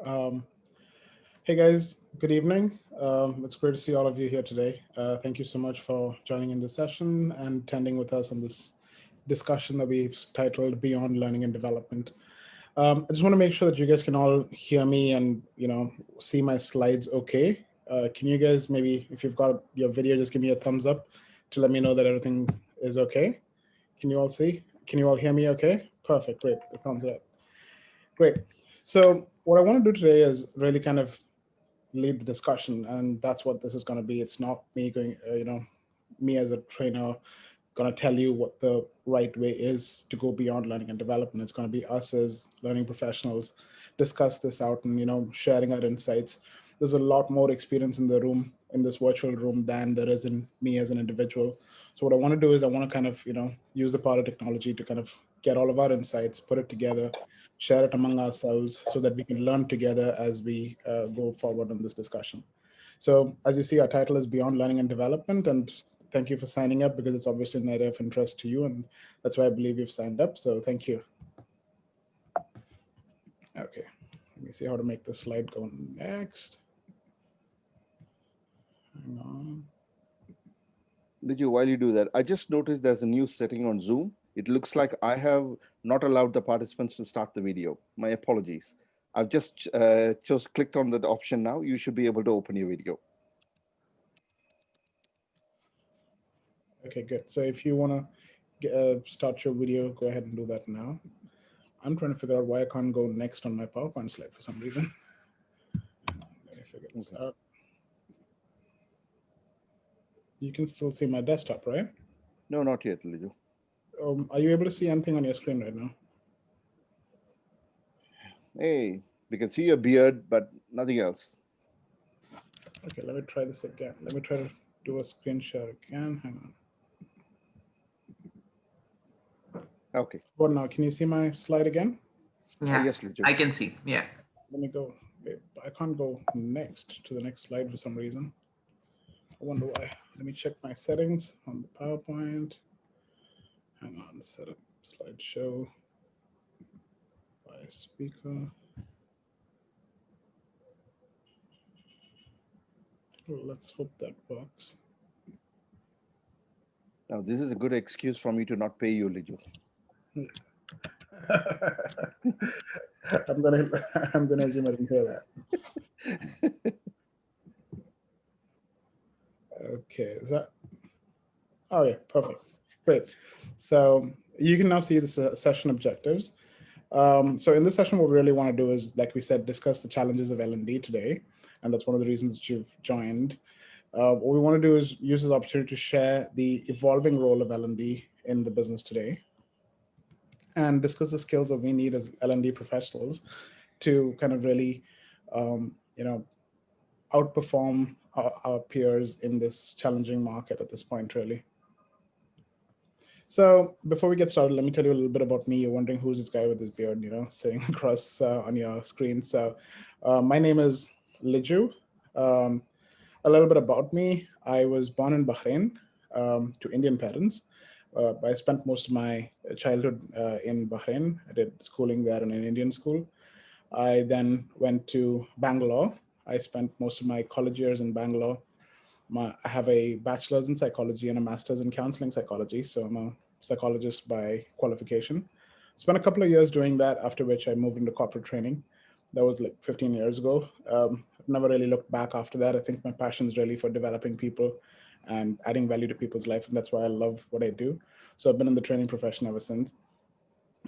Um, hey guys, good evening. It's great to see all of you here today. Thank you so much for joining in this session and attending with us on this discussion that we've titled Beyond Learning and Development. I just want to make sure that you guys can all hear me and see my slides okay. Can you guys maybe, if you've got your video, just give me a thumbs up to let me know that everything is okay. Can you all see? Can you all hear me okay? Perfect, great, that sounds good. Great. So what I want to do today is really kind of lead the discussion, and that's what this is going to be. It's not me going, me as a trainer going to tell you what the right way is to go beyond learning and development. It's going to be us as learning professionals discuss this out and sharing our insights. There's a lot more experience in the room, in this virtual room, than there is in me as an individual. So what I want to do is I want to kind of use the power of technology to kind of get all of our insights, put it together, share it among ourselves so that we can learn together as we go forward in this discussion. So as you see, our title is Beyond Learning and Development, and thank you for signing up because it's obviously an area of interest to you, and that's why I believe you've signed up. So thank you. Okay, let me see how to make the slide go next. Hang on. Liju, while you do that, I just noticed there's a new setting on Zoom. It looks like I have not allowed the participants to start the video. My apologies. I've just clicked on that option now. You should be able to open your video. Okay, good. So if you want to start your video, go ahead and do that now. I'm trying to figure out why I can't go next on my PowerPoint slide for some reason. Let me figure this out. You can still see my desktop, right? No, not yet, Liju. Are you able to see anything on your screen right now? Hey, we can see your beard, but nothing else. Okay, let me try this again. Let me try to do a screen share again. Hang on. Okay. What now? Can you see my slide again? Yeah, yes, Liju. I can see. Yeah. Let me go. Wait, I can't go next to the next slide for some reason. I wonder why. Let me check my settings on the PowerPoint. Hang on, setup slideshow by speaker. Let's hope that works. Now, this is a good excuse for me to not pay you, Liju. I'm gonna assume I didn't hear that. Okay, is that? Oh yeah, perfect, great. So you can now see the session objectives. So in this session, what we really want to do is, like we said, discuss the challenges of L&D today, and that's one of the reasons that you've joined. What we want to do is use this opportunity to share the evolving role of L&D in the business today, and discuss the skills that we need as L&D professionals to kind of really, outperform our peers in this challenging market at this point, really. So before we get started, let me tell you a little bit about me. You're wondering who's this guy with his beard, sitting across on your screen. So my name is Liju. A little bit about me. I was born in Bahrain to Indian parents. I spent most of my childhood in Bahrain. I did schooling there in an Indian school. I then went to Bangalore. I spent most of my college years in Bangalore. I have a bachelor's in psychology and a master's in counseling psychology. So I'm a psychologist by qualification. Spent a couple of years doing that, after which I moved into corporate training. That was like 15 years ago. I've never really looked back after that. I think my passion is really for developing people and adding value to people's life. And that's why I love what I do. So I've been in the training profession ever since.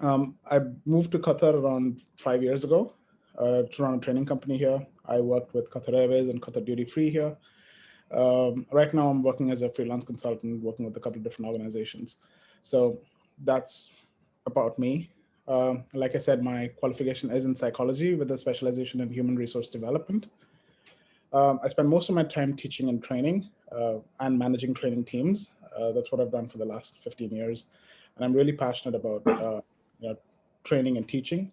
I moved to Qatar around 5 years ago to run a training company here. I worked with Qatar Airways and Qatar Duty Free here. Right now, I'm working as a freelance consultant, working with a couple of different organizations. So that's about me. Like I said, my qualification is in psychology with a specialization in human resource development. I spend most of my time teaching and training and managing training teams. That's what I've done for the last 15 years. And I'm really passionate about training and teaching.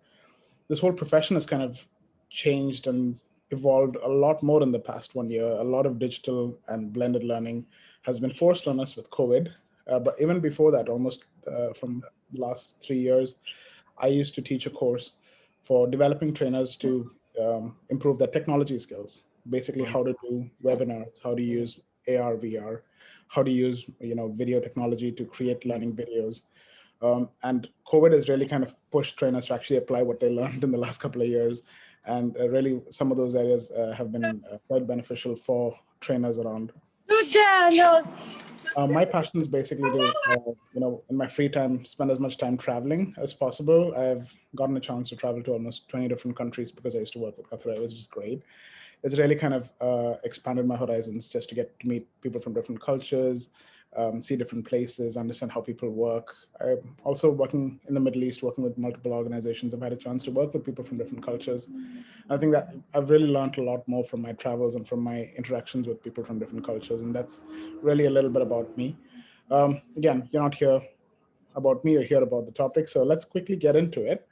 This whole profession has kind of changed and evolved a lot more in the past 1 year. A lot of digital and blended learning has been forced on us with COVID. But even before that, almost from the last 3 years, I used to teach a course for developing trainers to improve their technology skills. Basically, Mhm. how to do webinars, how to use AR, VR, how to use video technology to create learning videos. And COVID has really kind of pushed trainers to actually apply what they learned in the last couple of years. And really, some of those areas have been quite beneficial for trainers around. My passion is basically to, in my free time, spend as much time traveling as possible. I've gotten a chance to travel to almost 20 different countries because I used to work with Qatar, which is great. It's really kind of expanded my horizons just to get to meet people from different cultures, see different places, understand how people work. I'm also working in the Middle East, working with multiple organizations. I've had a chance to work with people from different cultures. I think that I've really learned a lot more from my travels and from my interactions with people from different cultures. And that's really a little bit about me. Again, you're not here about me, you're here about the topic. So let's quickly get into it.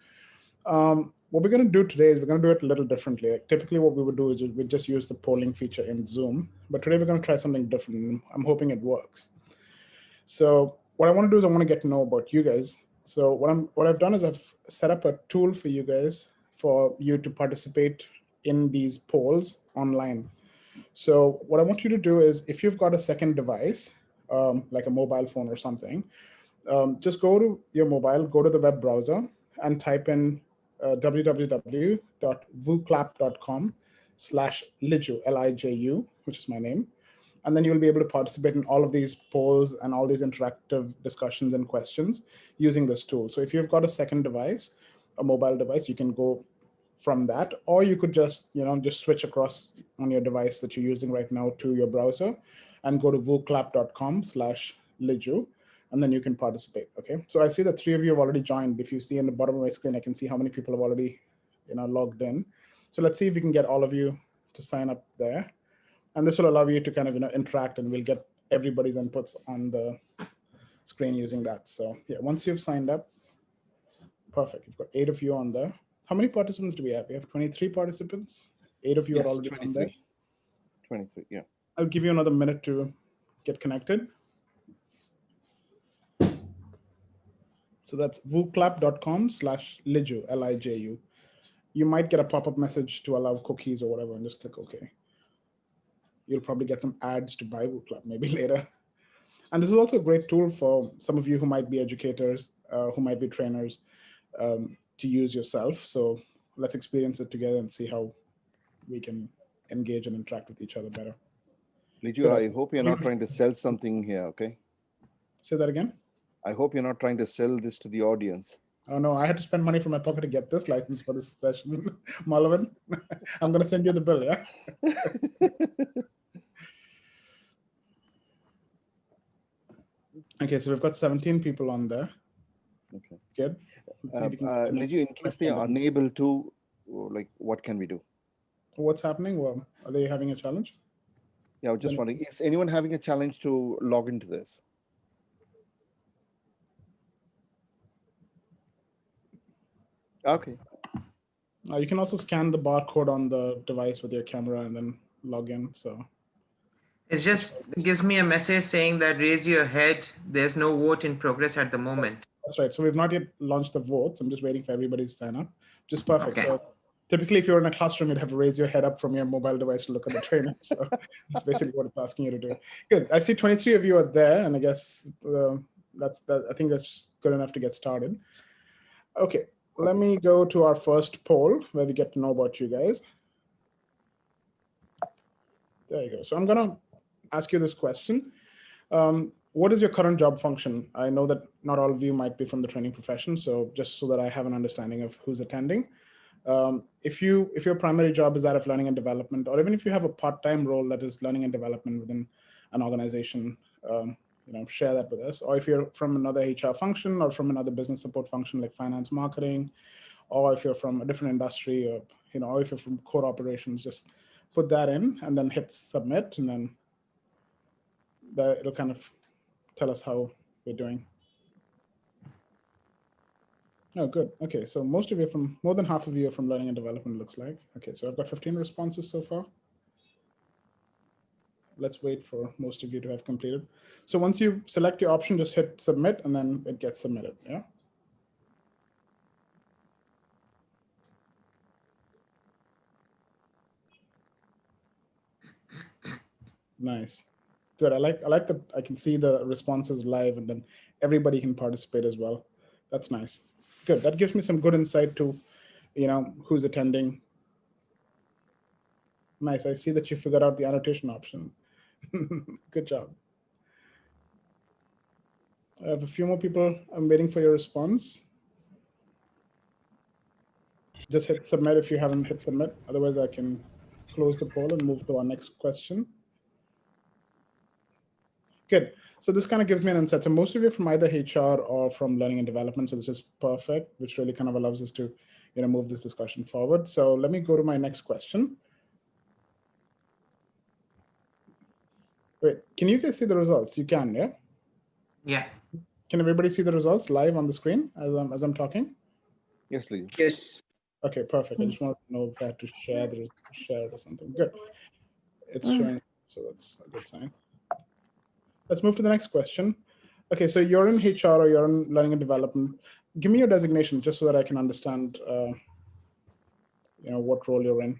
What we're going to do today is we're going to do it a little differently. Like, typically, what we would do is we just use the polling feature in Zoom. But today, we're going to try something different. I'm hoping it works. So what I want to do is I want to get to know about you guys. So what I've done is I've set up a tool for you guys for you to participate in these polls online. So what I want you to do is if you've got a second device, like a mobile phone or something, just go to your mobile, go to the web browser and type in www.vuclap.com/liju, Liju, which is my name. And then you'll be able to participate in all of these polls and all these interactive discussions and questions using this tool. So if you've got a second device, a mobile device, you can go from that, or you could just switch across on your device that you're using right now to your browser and go to vuclap.com/liju, and then you can participate. Okay, so I see that 3 of you have already joined. If you see in the bottom of my screen, I can see how many people have already logged in. So let's see if we can get all of you to sign up there, and this will allow you to kind of interact, and we'll get everybody's inputs on the screen using that. So yeah, once you've signed up, perfect. You've got 8 of you on there. How many participants do we have? We have 23 participants. 8 of you are Yes, already on there. 23. 23, yeah. I'll give you another minute to get connected. So that's vuclap.com/liju, Liju. You might get a pop-up message to allow cookies or whatever, and just click OK. You'll probably get some ads to buy vuclap maybe later. And this is also a great tool for some of you who might be educators, who might be trainers, to use yourself. So let's experience it together and see how we can engage and interact with each other better. Liju, I hope you're not trying to sell something here, okay? Say that again? I hope you're not trying to sell this to the audience. Oh no, I had to spend money from my pocket to get this license for this session. Malavan, I'm going to send you the bill, yeah? Okay, so we've got 17 people on there. Okay. Good. Liju, in case they are unable to, like, what can we do? What's happening? Well, are they having a challenge? Yeah, I was just wondering, is anyone having a challenge to log into this? Okay. You can also scan the barcode on the device with your camera and then log in. So it just gives me a message saying that raise your head. There's no vote in progress at the moment. That's right. So we've not yet launched the votes. I'm just waiting for everybody to sign up. Just perfect. Okay. So typically, if you're in a classroom, you'd have to raise your head up from your mobile device to look at the trainer. So that's basically what it's asking you to do. Good. I see 23 of you are there, and I guess I think that's good enough to get started. Okay. Let me go to our first poll where we get to know about you guys. There you go. So I'm going to ask you this question. What is your current job function? I know that not all of you might be from the training profession, so just so that I have an understanding of who's attending. If your primary job is that of learning and development, or even if you have a part-time role that is learning and development within an organization, share that with us. Or if you're from another HR function or from another business support function like finance, marketing, or if you're from a different industry, or if you're from core operations, just put that in and then hit submit, and then it'll kind of tell us how we're doing. Oh, good. Okay, so most of you more than half of you are from learning and development, looks like. Okay, so I've got 15 responses so far. Let's wait for most of you to have completed. So once you select your option, just hit submit, and then it gets submitted, yeah? Nice. Good. I like that I can see the responses live and then everybody can participate as well. That's nice. Good. That gives me some good insight to, who's attending. Nice. I see that you figured out the annotation option. Good job. I have a few more people. I'm waiting for your response. Just hit submit if you haven't hit submit. Otherwise, I can close the poll and move to our next question. Good. So this kind of gives me an insight. So most of you are from either HR or from learning and development. So this is perfect, which really kind of allows us to, move this discussion forward. So let me go to my next question. Wait, can you guys see the results? You can, yeah? Yeah. Can everybody see the results live on the screen as I'm talking? Yes, Lee. Yes. Okay, perfect. I just wanted to know if I had to share it or something. Good. It's showing, so that's a good sign. Let's move to the next question. Okay, so you're in HR or you're in learning and development. Give me your designation just so that I can understand, what role you're in.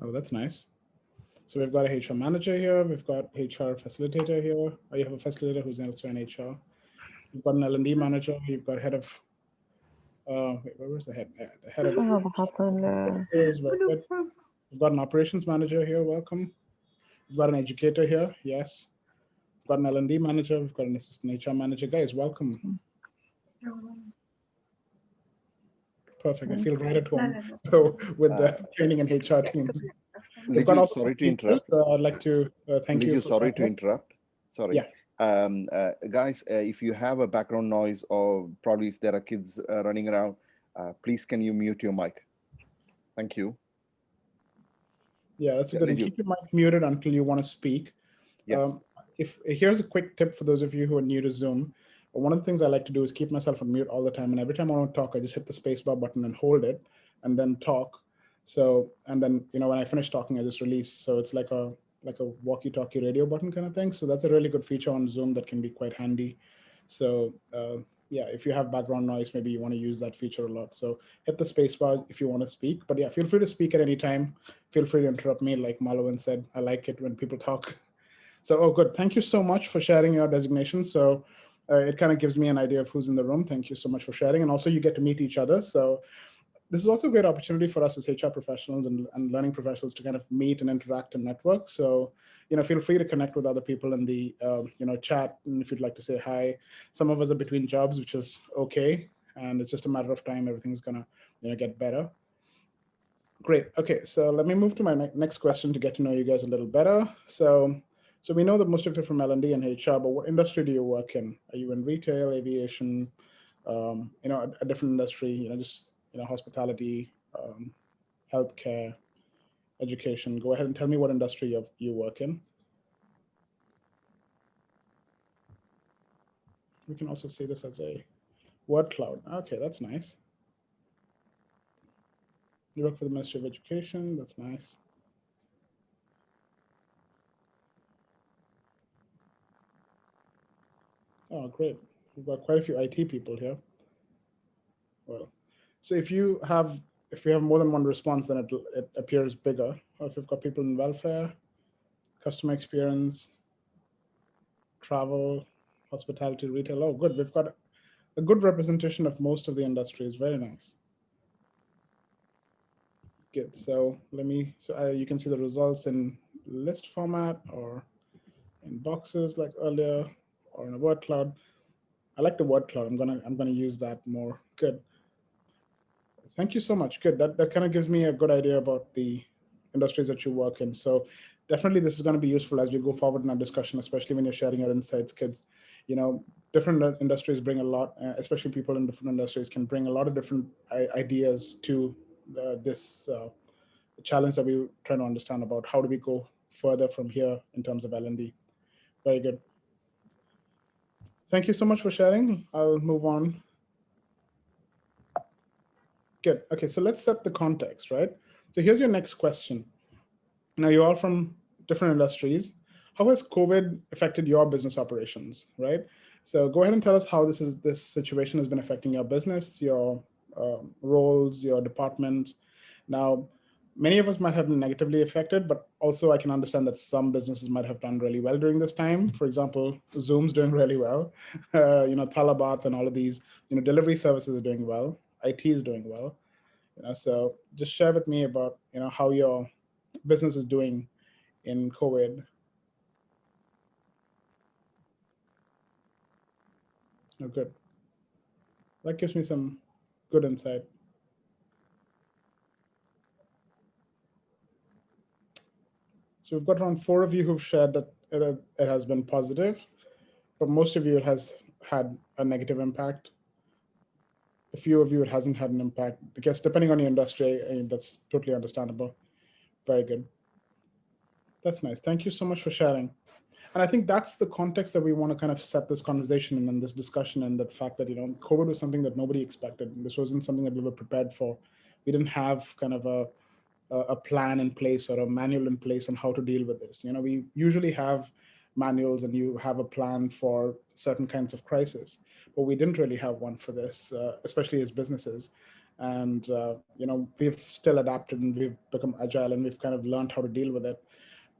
Oh, that's nice. So we've got a HR manager here. We've got HR facilitator here. Oh, you have a facilitator who's also in HR. You've got an L&D manager. You've got head of, wait, where was the head? Yeah, the head of is very good. We've got an operations manager here. Welcome. We've got an educator here. Yes. We've got an L&D manager. We've got an assistant HR manager. Guys, welcome. Perfect. I feel right at home with the training and HR teams. We've got Liju, also sorry to people, interrupt. I'd like to thank you. Liju, sorry to interrupt. Sorry. Yeah. Guys, if you have a background noise or probably if there are kids running around, please can you mute your mic? Thank you. Yeah, that's a Yeah, good. And Liju. keep your mic muted until you want to speak. Yes. Here's a quick tip for those of you who are new to Zoom. One of the things I like to do is keep myself on mute all the time. And every time I want to talk, I just hit the spacebar button and hold it and then talk. So, and then, when I finish talking, I just release. So it's like a walkie-talkie radio button kind of thing. So that's a really good feature on Zoom that can be quite handy. So yeah, if you have background noise, maybe you want to use that feature a lot. So hit the spacebar if you want to speak. But yeah, feel free to speak at any time. Feel free to interrupt me. Like Malawan said, I like it when people talk. So, oh, good. Thank you so much for sharing your designation. So it kind of gives me an idea of who's in the room. Thank you so much for sharing. And also you get to meet each other. So this is also a great opportunity for us as HR professionals and learning professionals to kind of meet and interact and network. So, feel free to connect with other people in the, chat. And if you'd like to say hi, some of us are between jobs, which is okay. And it's just a matter of time. Everything's gonna, get better. Great. Okay, so let me move to my next question to get to know you guys a little better. So we know that most of you are from L&D and HR, but what industry do you work in? Are you in retail, aviation, a different industry, just, hospitality, healthcare, education? Go ahead and tell me what industry you work in. We can also see this as a word cloud. Okay, that's nice. You work for the Ministry of Education. That's nice. Oh, great. We've got quite a few IT people here. Well, so if you have more than one response, then it appears bigger. Or if you've got people in welfare, customer experience, travel, hospitality, retail. Oh, good. We've got a good representation of most of the industries. Very nice. Good. So you can see the results in list format or in boxes like earlier, or in a word cloud. I like the word cloud. I'm gonna use that more. Good. Thank you so much. Good. That kind of gives me a good idea about the industries that you work in. So definitely this is going to be useful as we go forward in our discussion, especially when you're sharing your insights, kids. Different industries bring a lot, especially people in different industries can bring a lot of different ideas to this challenge that we're trying to understand about how do we go further from here in terms of L&D. Very good. Thank you so much for sharing. I'll move on. Good. Okay, so let's set the context, right? So here's your next question. Now, you're all from different industries. How has COVID affected your business operations, right? So go ahead and tell us how this situation has been affecting your business, your roles, your departments. Now, many of us might have been negatively affected, but also I can understand that some businesses might have done really well during this time. For example, Zoom's doing really well. Talabat and all of these, delivery services are doing well. IT is doing well. So just share with me about how your business is doing in COVID. Oh, good. That gives me some good insight. So we've got around 4 of you who've shared that it has been positive, but most of you it has had a negative impact. A few of you it hasn't had an impact because depending on your industry, that's totally understandable. Very good. That's nice. Thank you so much for sharing. And I think that's the context that we want to kind of set this conversation in and this discussion, and the fact that COVID was something that nobody expected. This wasn't something that we were prepared for. We didn't have kind of a plan in place or a manual in place on how to deal with this. We usually have manuals and you have a plan for certain kinds of crisis, but we didn't really have one for this, especially as businesses. And we've still adapted and we've become agile and we've kind of learned how to deal with it.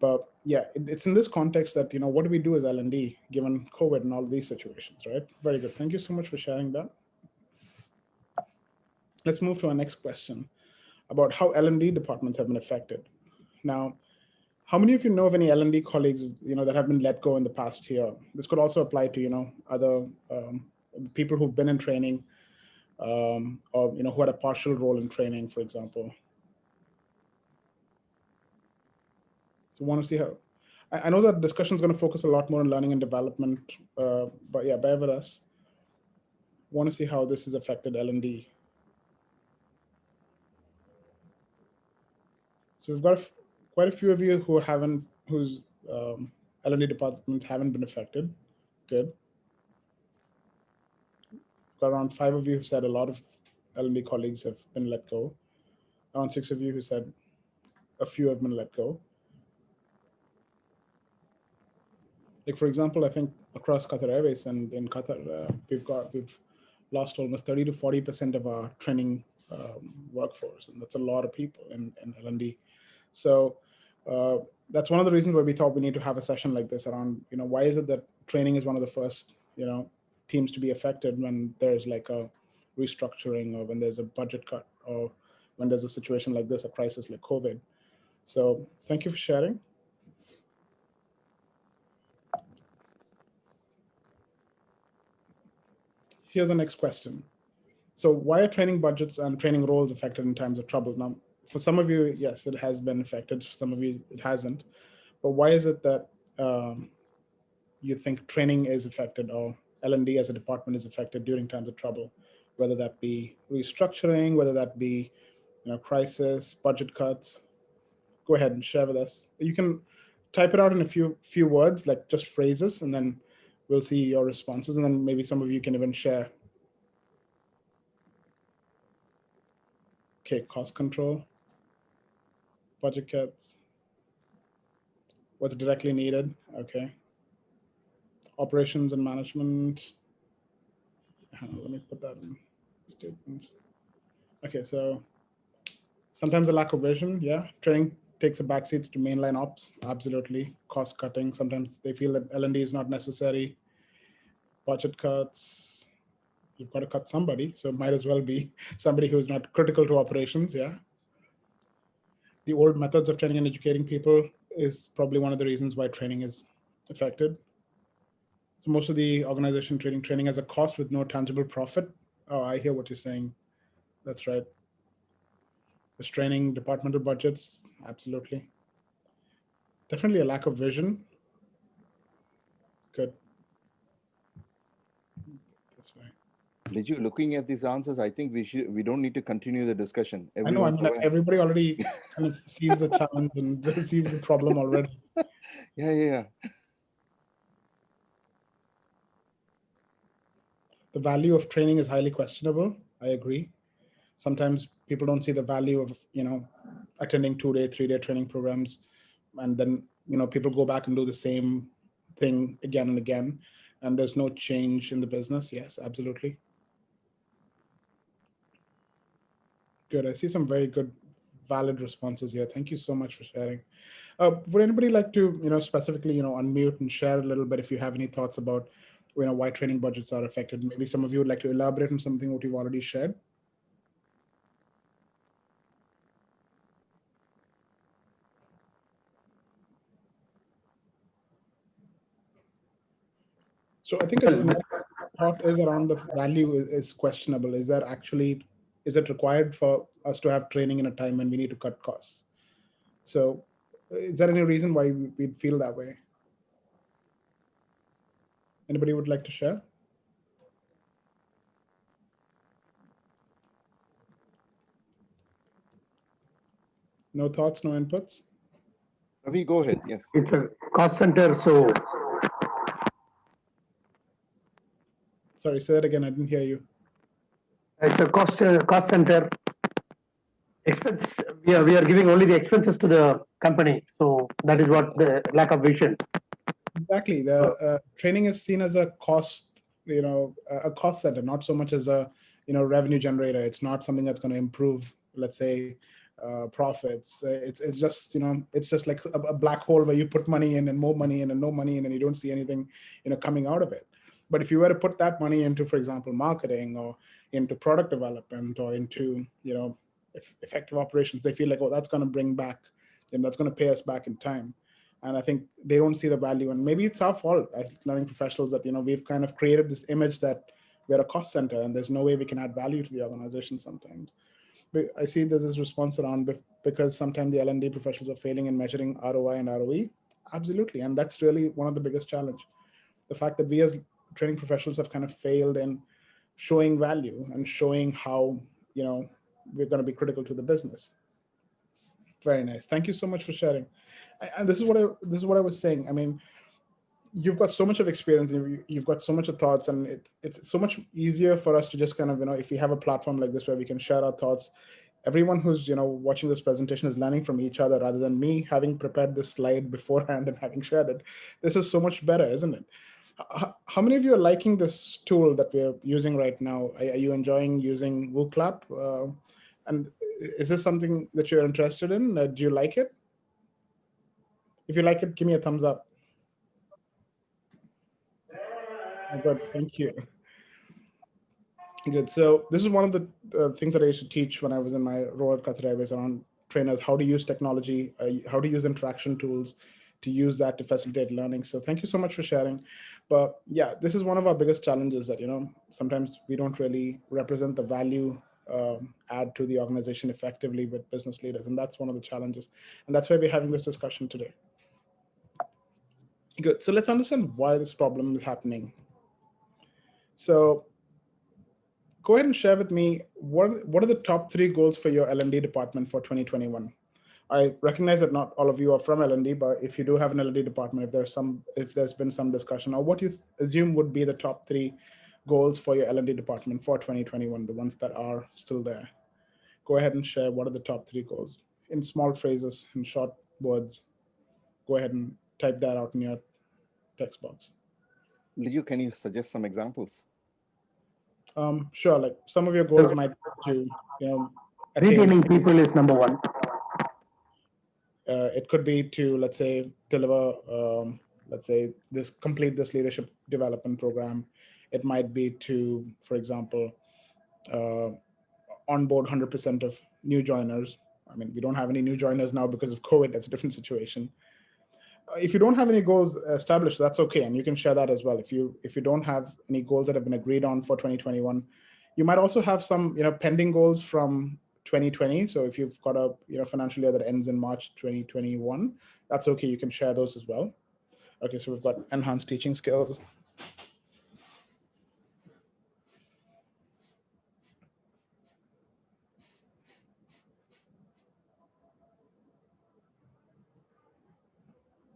But yeah, it's in this context that what do we do as L&D given COVID and all these situations, right? Very good. Thank you so much for sharing that. Let's move to our next question about how L&D departments have been affected. Now, how many of you know of any L&D colleagues that have been let go in the past year? This could also apply to other people who've been in training, or who had a partial role in training, for example. So want to see how. I know that discussion is going to focus a lot more on learning and development, but yeah, bear with us. Want to see how this has affected L&D. So we've got quite a few of you whose L&D departments haven't been affected. Good. Got around 5 of you who said a lot of L&D colleagues have been let go. Around 6 of you who said a few have been let go. Like, for example, I think across Qatar Airways and in Qatar, we've lost almost 30 to 40% of our training workforce, and that's a lot of people in L&D. So that's one of the reasons why we thought we need to have a session like this around, why is it that training is one of the first, teams to be affected when there's like a restructuring or when there's a budget cut or when there's a situation like this, a crisis like COVID. So thank you for sharing. Here's the next question. So why are training budgets and training roles affected in times of trouble? Now, for some of you, yes, it has been affected. For some of you, it hasn't. But why is it that you think training is affected, or L&D as a department is affected during times of trouble, whether that be restructuring, whether that be crisis, budget cuts? Go ahead and share with us. You can type it out in a few words, like just phrases, and then we'll see your responses, and then maybe some of you can even share. Okay, cost control, budget cuts, what's directly needed. Okay. Operations and management. Let me put that in statements. Okay, so sometimes a lack of vision. Yeah, training takes a backseat to mainline ops. Absolutely. Cost cutting. Sometimes they feel that L&D is not necessary. Budget cuts. You've got to cut somebody, so it might as well be somebody who's not critical to operations. Yeah. The old methods of training and educating people is probably one of the reasons why training is affected. So most of the organization treating training as a cost with no tangible profit. Oh, I hear what you're saying. That's right. Restraining departmental budgets, absolutely. Definitely a lack of vision. Good. That's right. Liju, looking at these answers, I think we don't need to continue the discussion. I know. I mean, everybody already kind of sees the challenge and sees the problem already. Yeah. The value of training is highly questionable. I agree. Sometimes people don't see the value of attending 2-day, 3-day training programs and then people go back and do the same thing again and again, and there's no change in the business. Yes, absolutely. Good. I see some very good, valid responses here. Thank you so much for sharing. Would anybody like to, specifically, unmute and share a little bit if you have any thoughts about, why training budgets are affected? Maybe some of you would like to elaborate on something what you've already shared. So I think another thought is around the value is questionable. Is it required for us to have training in a time when we need to cut costs? So is there any reason why we'd feel that way? Anybody would like to share? No thoughts, no inputs? Ravi, go ahead. Yes. It's a cost center, so Sorry, say that again. I didn't hear you. it's a cost center. Expense. We are giving only the expenses to the company, so that is what the lack of vision. Exactly. The training is seen as a cost, a cost center, not so much as a, revenue generator. It's not something that's going to improve, let's say, profits. It's just, it's just like a black hole where you put money in and more money in and no money in, and you don't see anything, coming out of it. But if you were to put that money into, for example, marketing or into product development or into, effective operations, they feel like, oh, that's going to bring back, and that's going to pay us back in time. And I think they don't see the value. And maybe it's our fault as learning professionals that, we've kind of created this image that we're a cost center and there's no way we can add value to the organization sometimes. But I see there's this response around because sometimes the L&D professionals are failing in measuring ROI and ROE. Absolutely. And that's really one of the biggest challenge. The fact that we as training professionals have kind of failed in showing value and showing how, we're going to be critical to the business. Very nice. Thank you so much for sharing. And this is what I was saying. I mean, you've got so much of experience, you've got so much of thoughts, and it's so much easier for us to just kind of, if we have a platform like this where we can share our thoughts. Everyone who's, watching this presentation is learning from each other rather than me having prepared this slide beforehand and having shared it. This is so much better, isn't it? How many of you are liking this tool that we're using right now? Are you enjoying using WooClap? And is this something that you're interested in? Do you like it? If you like it, give me a thumbs up. Good, thank you. Good. So this is one of the things that I used to teach when I was in my role at Qatar Airways around trainers, how to use technology, how to use interaction tools to use that to facilitate learning. So thank you so much for sharing. But yeah, this is one of our biggest challenges that, sometimes we don't really represent the value add to the organization effectively with business leaders. And that's one of the challenges. And that's why we're having this discussion today. Good. So let's understand why this problem is happening. So go ahead and share with me what are the top 3 goals for your L&D department for 2021. I recognize that not all of you are from L&D, but if you do have an L&D department, if there's been some discussion, or what you assume would be the top 3 goals for your L&D department for 2021, the ones that are still there. Go ahead and share what are the top 3 goals in small phrases, in short words. Go ahead and type that out in your text box. Liju, can you suggest some examples? Sure. Like some of your goals might be to, Retaining people is number one. It could be to, let's say, deliver, complete this leadership development program. It might be to, for example, onboard 100% of new joiners. I mean, we don't have any new joiners now because of COVID. That's a different situation. If you don't have any goals established, that's okay, and you can share that as well. If you don't have any goals that have been agreed on for 2021, you might also have some pending goals from 2020. So if you've got a financial year that ends in March 2021, that's okay. You can share those as well. Okay, so we've got enhanced teaching skills.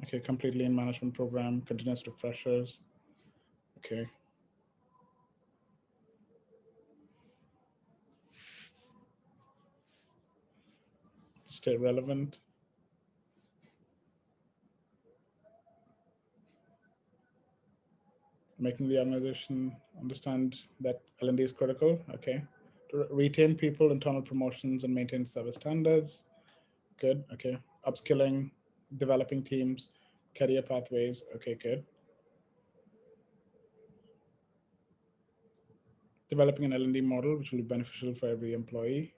Okay, complete lean management program, continuous refreshers. Okay. Stay relevant. Making the organization understand that L&D is critical. Okay. To retain people, internal promotions, and maintain service standards. Good. Okay. Upskilling, developing teams, career pathways. Okay, good. Developing an L&D model, which will be beneficial for every employee.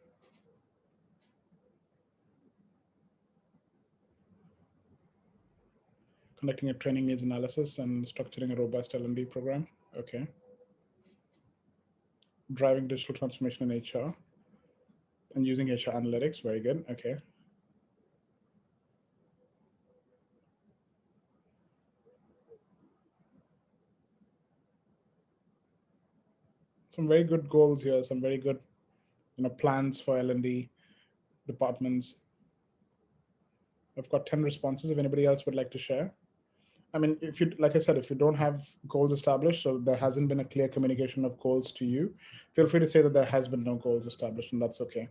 Conducting a training needs analysis and structuring a robust L&D program. Okay. Driving digital transformation in HR and using HR analytics. Very good. Okay. Some very good goals here. Some very good, plans for L&D departments. I've got 10 responses. If anybody else would like to share. I mean, if you, like I said, if you don't have goals established, so there hasn't been a clear communication of goals to you, feel free to say that there has been no goals established, and that's okay.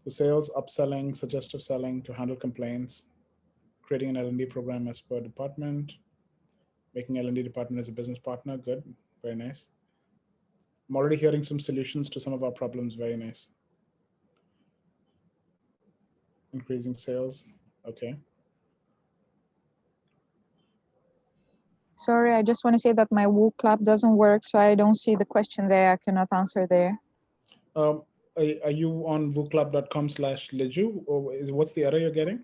So sales, upselling, suggestive selling to handle complaints, creating an L&D program as per department, making L&D department as a business partner. Good, very nice. I'm already hearing some solutions to some of our problems. Very nice. Increasing sales. Okay. Sorry, I just want to say that my Woo Club doesn't work, so I don't see the question there. I cannot answer there. Are you on wooclub.com/Liju, or what's the error you're getting?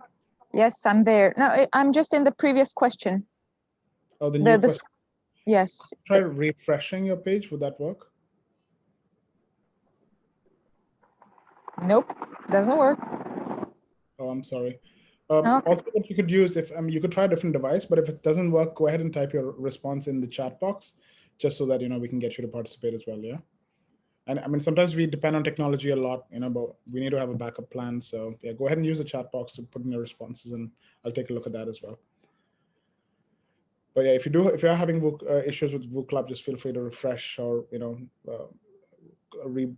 Yes, I'm there. No, I'm just in the previous question. Oh, the new question. Yes. Try refreshing your page. Would that work? Nope, doesn't work. Oh, I'm sorry. Okay. Also, what you could use, if you could try a different device, but if it doesn't work, go ahead and type your response in the chat box, just so that we can get you to participate as well. Yeah. And I mean, sometimes we depend on technology a lot, but we need to have a backup plan. So yeah, go ahead and use the chat box to put in your responses, and I'll take a look at that as well. But yeah, if you're having issues with Woo Club, just feel free to refresh or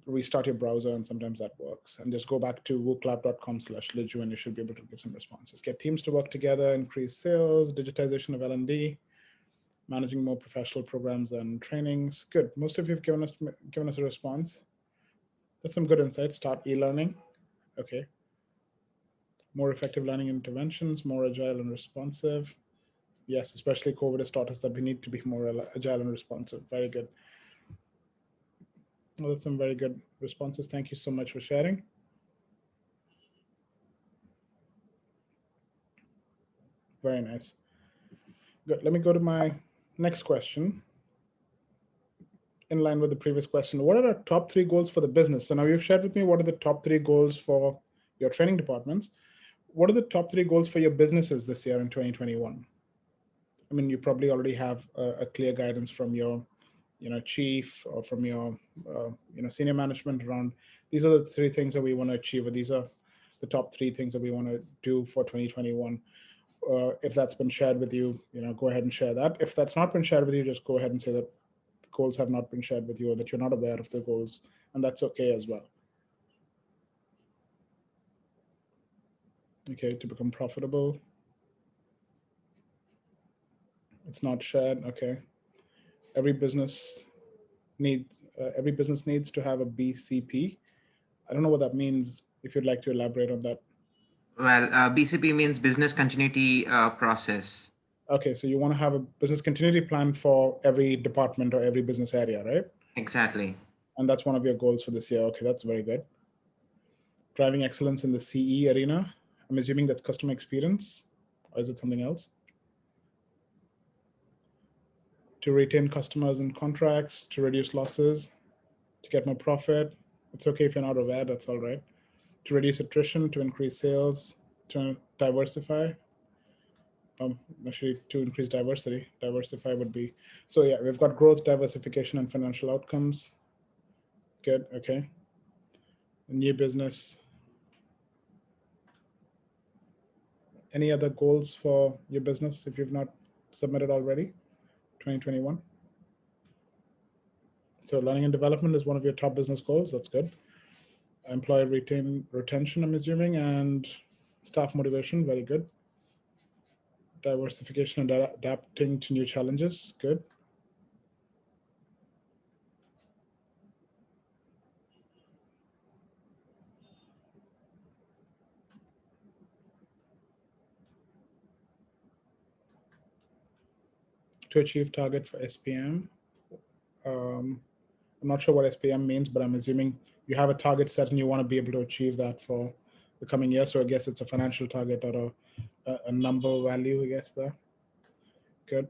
restart your browser, and sometimes that works. And just go back to wooclub.com/Liju, and you should be able to give some responses. Get teams to work together, increase sales, digitization of L&D, managing more professional programs and trainings. Good. Most of you have given us a response. That's some good insights. Start e-learning. Okay. More effective learning interventions, more agile and responsive. Yes, especially COVID has taught us that we need to be more agile and responsive. Very good. Well, that's some very good responses. Thank you so much for sharing. Very nice. Good. Let me go to my next question. In line with the previous question, what are our top 3 goals for the business? So now you've shared with me what are the top 3 goals for your training departments. What are the top 3 goals for your businesses this year in 2021? I mean, you probably already have a clear guidance from your chief or from your senior management around these are the 3 things that we want to achieve, or these are the top 3 things that we want to do for 2021. If that's been shared with you, go ahead and share that. If that's not been shared with you, just go ahead and say that the goals have not been shared with you, or that you're not aware of the goals, and that's okay as well. Okay, to become profitable. It's not shared. Okay. Every business needs to have a BCP. I don't know what that means. If you'd like to elaborate on that. Well, BCP means business continuity process. Okay, so you want to have a business continuity plan for every department or every business area, right? Exactly. And that's one of your goals for this year. Okay, that's very good. Driving excellence in the CE arena. I'm assuming that's customer experience, or is it something else? To retain customers and contracts, to reduce losses, to get more profit. It's okay if you're not aware, that's all right. To reduce attrition, to increase sales, to diversify. Actually, to increase diversity. Diversify would be, so yeah, we've got growth, diversification, and financial outcomes. Good, okay. New business. Any other goals for your business if you've not submitted already, 2021? So learning and development is one of your top business goals. That's good. Employee retention, I'm assuming, and staff motivation. Very good. Diversification and adapting to new challenges. Good. to achieve target for SPM. I'm not sure what SPM means, but I'm assuming you have a target set and you want to be able to achieve that for the coming year. So I guess it's a financial target or a number value, I guess there. Good.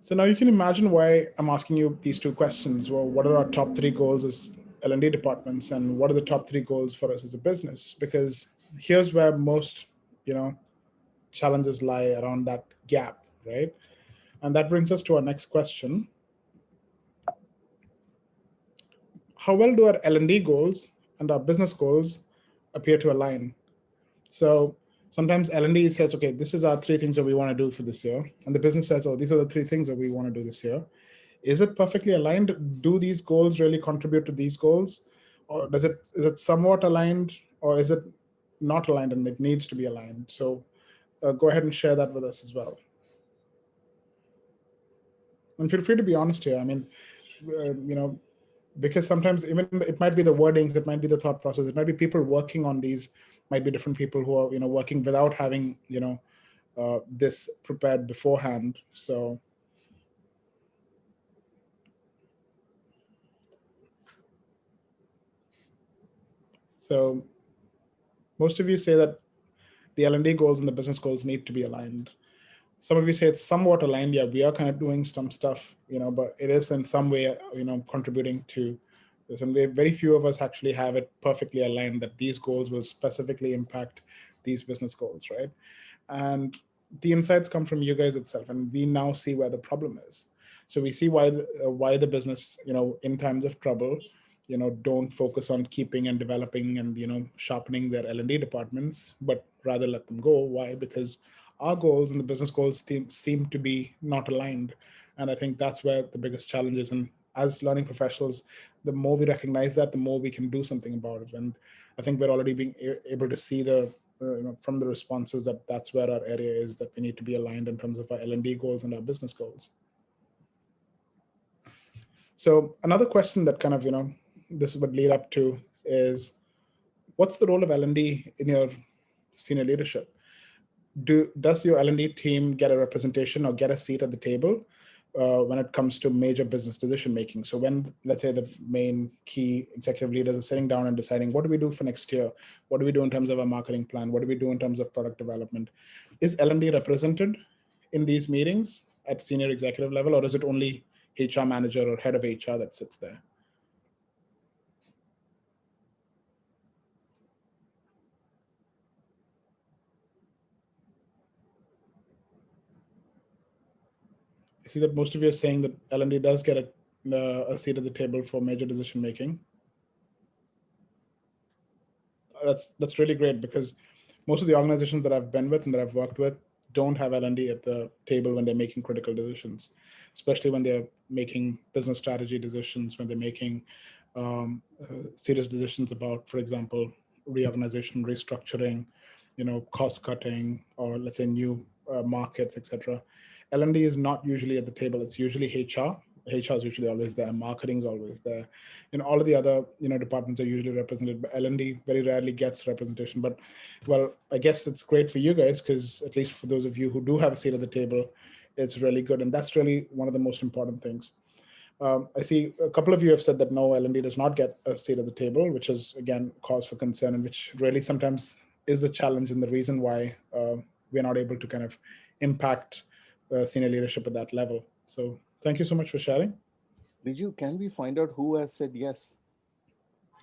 So now you can imagine why I'm asking you these two questions. Well, what are our top three goals as L&D departments, and what are the top three goals for us as a business? Because here's where most, challenges lie around that gap, right? And that brings us to our next question. How well do our L&D goals and our business goals appear to align? So sometimes L&D says, okay, this is our three things that we want to do for this year. And the business says, oh, these are the three things that we want to do this year. Is it perfectly aligned? Do these goals really contribute to these goals? Or is it somewhat aligned, or is it not aligned and it needs to be aligned? So go ahead and share that with us as well. And feel free to be honest here. I mean, because sometimes even it might be the wordings, it might be the thought process, it might be people working on these, might be different people who are working without having this prepared beforehand. So most of you say that the L&D goals and the business goals need to be aligned. Some of you say it's somewhat aligned. Yeah, we are kind of doing some stuff, but it is in some way, contributing to this. And very few of us actually have it perfectly aligned that these goals will specifically impact these business goals, right? And the insights come from you guys itself, and we now see where the problem is. So we see why the business, in times of trouble, don't focus on keeping and developing and sharpening their L&D departments, but rather let them go. Why? Because our goals and the business goals seem to be not aligned. And I think that's where the biggest challenge is. And as learning professionals, the more we recognize that, the more we can do something about it. And I think we're already being able to see from the responses that that's where our area is, that we need to be aligned in terms of our L&D goals and our business goals. So another question that kind of, this would lead up to is, what's the role of L&D in your senior leadership? Does your L&D team get a representation or get a seat at the table when it comes to major business decision making? So when, let's say, the main key executive leaders are sitting down and deciding, what do we do for next year? What do we do in terms of our marketing plan? What do we do in terms of product development? Is L&D represented in these meetings at senior executive level, or is it only HR manager or head of HR that sits there? I see that most of you are saying that L&D does get a seat at the table for major decision making. That's really great, because most of the organizations that I've been with and that I've worked with don't have L&D at the table when they're making critical decisions, especially when they're making business strategy decisions, when they're making serious decisions about, for example, reorganization, restructuring, cost cutting, or let's say new markets, etc. L&D is not usually at the table. It's usually HR. HR is usually always there. Marketing is always there. All of the other departments are usually represented, but L&D very rarely gets representation. But well, I guess it's great for you guys, because at least for those of you who do have a seat at the table, it's really good, and that's really one of the most important things. I see a couple of you have said that no, L&D does not get a seat at the table, which is again cause for concern, and which really sometimes is the challenge and the reason why we're not able to kind of impact senior leadership at that level. So thank you so much for sharing. Can we find out who has said yes?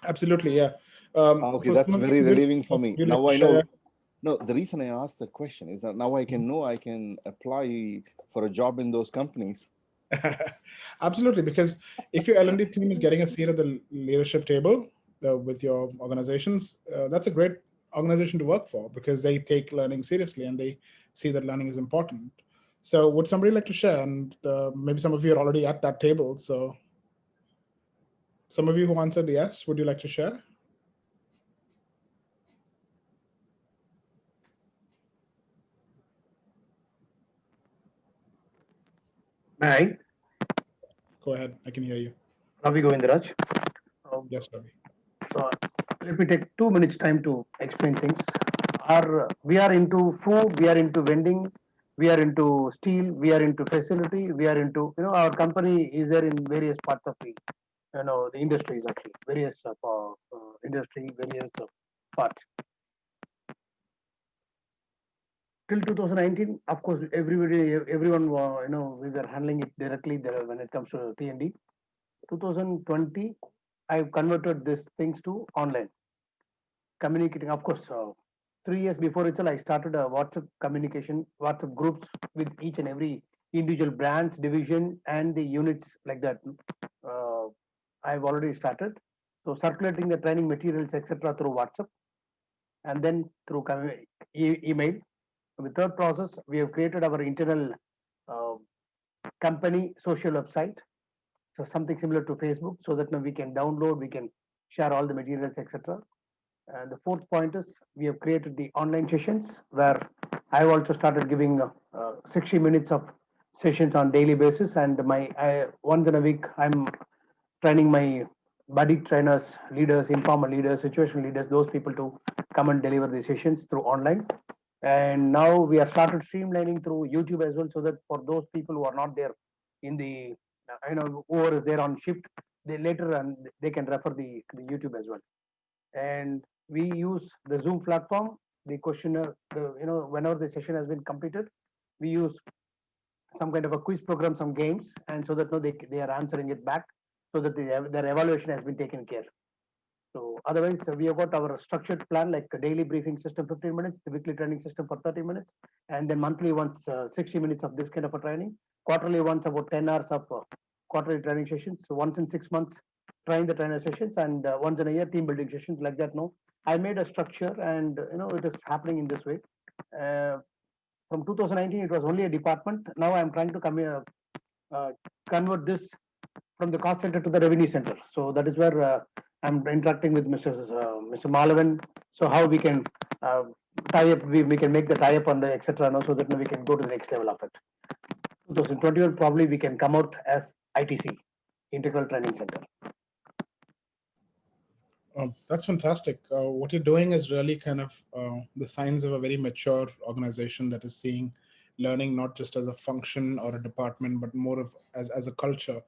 Absolutely, yeah. Okay, that's very relieving for me. Now I know. No, the reason I asked the question is that now I can know I can apply for a job in those companies. Absolutely, because if your L&D team is getting a seat at the leadership table with your organizations, that's a great organization to work for, because they take learning seriously and they see that learning is important. So would somebody like to share? And maybe some of you are already at that table. So some of you who answered yes, would you like to share? May I? Go ahead, I can hear you. Ravi Govindaraj. Yes, Ravi. So let me take 2 minutes time to explain things. we are into food, we are into vending, we are into steel, we are into facility, we are into, our company is there in various parts of the, the industries actually, various industry, various parts. Till 2019, of course, everyone, we were handling it directly there when it comes to T&D. 2020, I've converted these things to online communicating. Of course, 3 years before itself, I started a WhatsApp communication, WhatsApp groups with each and every individual branch, division, and the units like that. Uh, I've already started. So circulating the training materials, etc., through WhatsApp, and then through email. The third process, we have created our internal uh, company social website, so something similar to Facebook, so that now we can download, we can share all the materials, etc. And the fourth point is we have created the online sessions where I've also started giving 60 minutes of sessions on daily basis, and once in a week I'm training my buddy trainers, leaders, informal leaders, situation leaders, those people to come and deliver the sessions through online. And now we are started streamlining through YouTube as well, so that for those people who are not there in the, whoever is there on shift, they later and they can refer the YouTube as well. And we use the Zoom platform, the questionnaire, whenever the session has been completed, we use some kind of a quiz program, some games, and so that they are answering it back, so that their evaluation has been taken care. So otherwise, we have got our structured plan like a daily briefing system, 15 minutes, the weekly training system for 30 minutes, and then monthly once 60 minutes of this kind of a training, quarterly once about 10 hours of quarterly training sessions. So once in 6 months, train the trainer sessions, and once in a year, team building sessions like that. No, I made a structure, and it is happening in this way. Uh, from 2019, it was only a department. Now I'm trying to convert this from the cost center to the revenue center. So that is where I'm interacting with Mr. Malavan. So how we can tie up, we can make the tie up on the etc. So that we can go to the next level of it. 2021 probably we can come out as ITC, Integral Training Center. That's fantastic. What you're doing is really kind of the signs of a very mature organization that is seeing learning not just as a function or a department, but more of as a culture,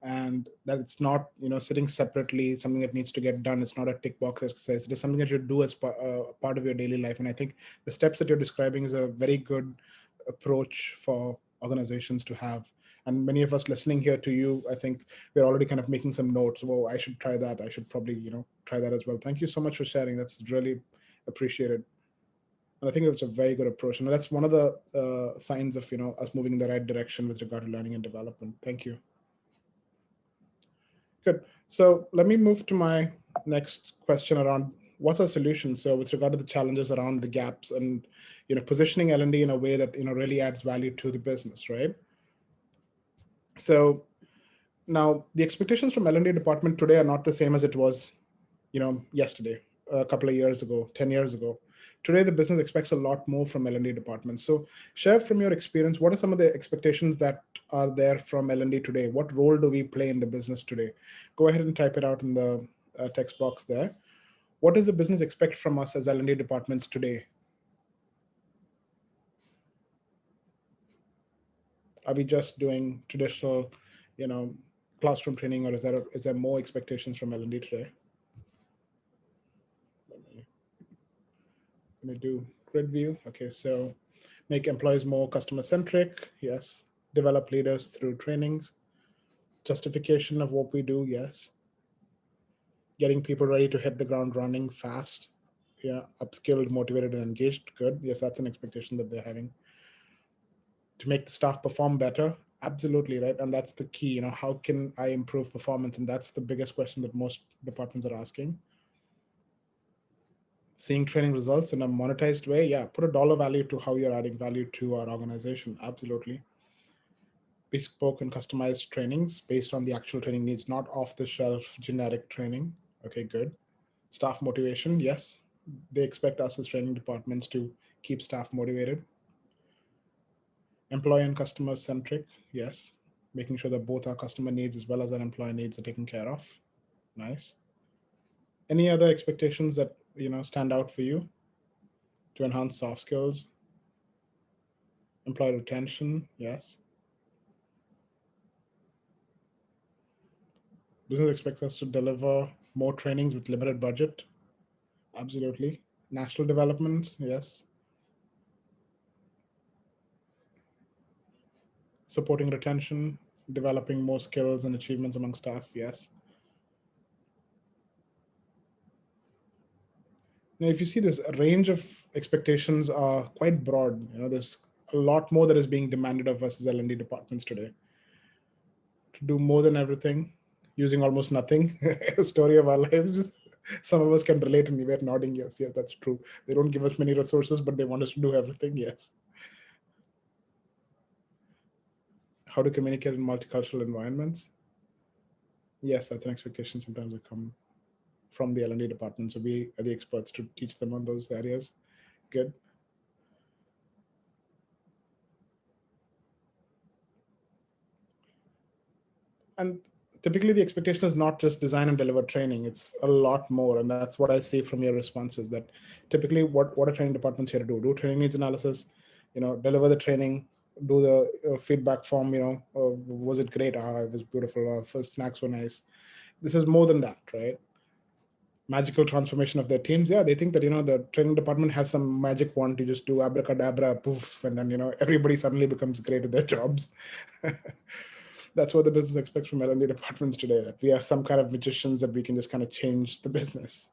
and that it's not sitting separately, something that needs to get done. It's not a tick box exercise. It is something that you do as part of your daily life. And I think the steps that you're describing is a very good approach for organizations to have. And many of us listening here to you, I think we're already kind of making some notes. Well, I should try that. I should probably try that as well. Thank you so much for sharing. That's really appreciated. And I think it's a very good approach. And that's one of the signs of us moving in the right direction with regard to learning and development. Thank you. Good. So let me move to my next question around what's our solution. So with regard to the challenges around the gaps and positioning L&D in a way that really adds value to the business, right? So now the expectations from L&D department today are not the same as it was, yesterday, a couple of years ago, 10 years ago. Today, the business expects a lot more from L&D departments. So share from your experience, what are some of the expectations that are there from L&D today? What role do we play in the business today? Go ahead and type it out in the text box there. What does the business expect from us as L&D departments today? Are we just doing traditional, classroom training, or is there more expectations from L&D today? Let me do grid view. Okay, so make employees more customer centric. Yes. Develop leaders through trainings. Justification of what we do. Yes. Getting people ready to hit the ground running fast. Yeah. Upskilled, motivated, and engaged. Good. Yes, that's an expectation that they're having. To make the staff perform better. Absolutely, right. And that's the key. How can I improve performance? And that's the biggest question that most departments are asking. Seeing training results in a monetized way. Yeah, put a dollar value to how you're adding value to our organization. Absolutely. Bespoke and customized trainings based on the actual training needs, not off the shelf generic training. Okay, good. Staff motivation. Yes, they expect us as training departments to keep staff motivated. Employee and customer centric. Yes, making sure that both our customer needs as well as our employee needs are taken care of. Nice. Any other expectations that stand out for you? to enhance soft skills, employee retention, yes. Business expects us to deliver more trainings with limited budget, absolutely. National development, yes. Supporting retention, developing more skills and achievements among staff, yes. Now, if you see this range of expectations are quite broad, there's a lot more that is being demanded of us as L&D departments today. To do more than everything, using almost nothing, a story of our lives. Some of us can relate and we're nodding, yes, that's true. They don't give us many resources, but they want us to do everything, yes. How to communicate in multicultural environments. Yes, that's an expectation sometimes that come from the L&D department. So we are the experts to teach them on those areas. Good. And typically the expectation is not just design and deliver training, it's a lot more. And that's what I see from your responses, that typically what are training departments here to do training needs analysis, deliver the training, do the feedback form, was it great? It was beautiful. First snacks were nice. This is more than that, right? Magical transformation of their teams. Yeah, they think that, the training department has some magic wand to just do abracadabra, poof, and then, everybody suddenly becomes great at their jobs. That's what the business expects from L&D departments today, that we are some kind of magicians that we can just kind of change the business.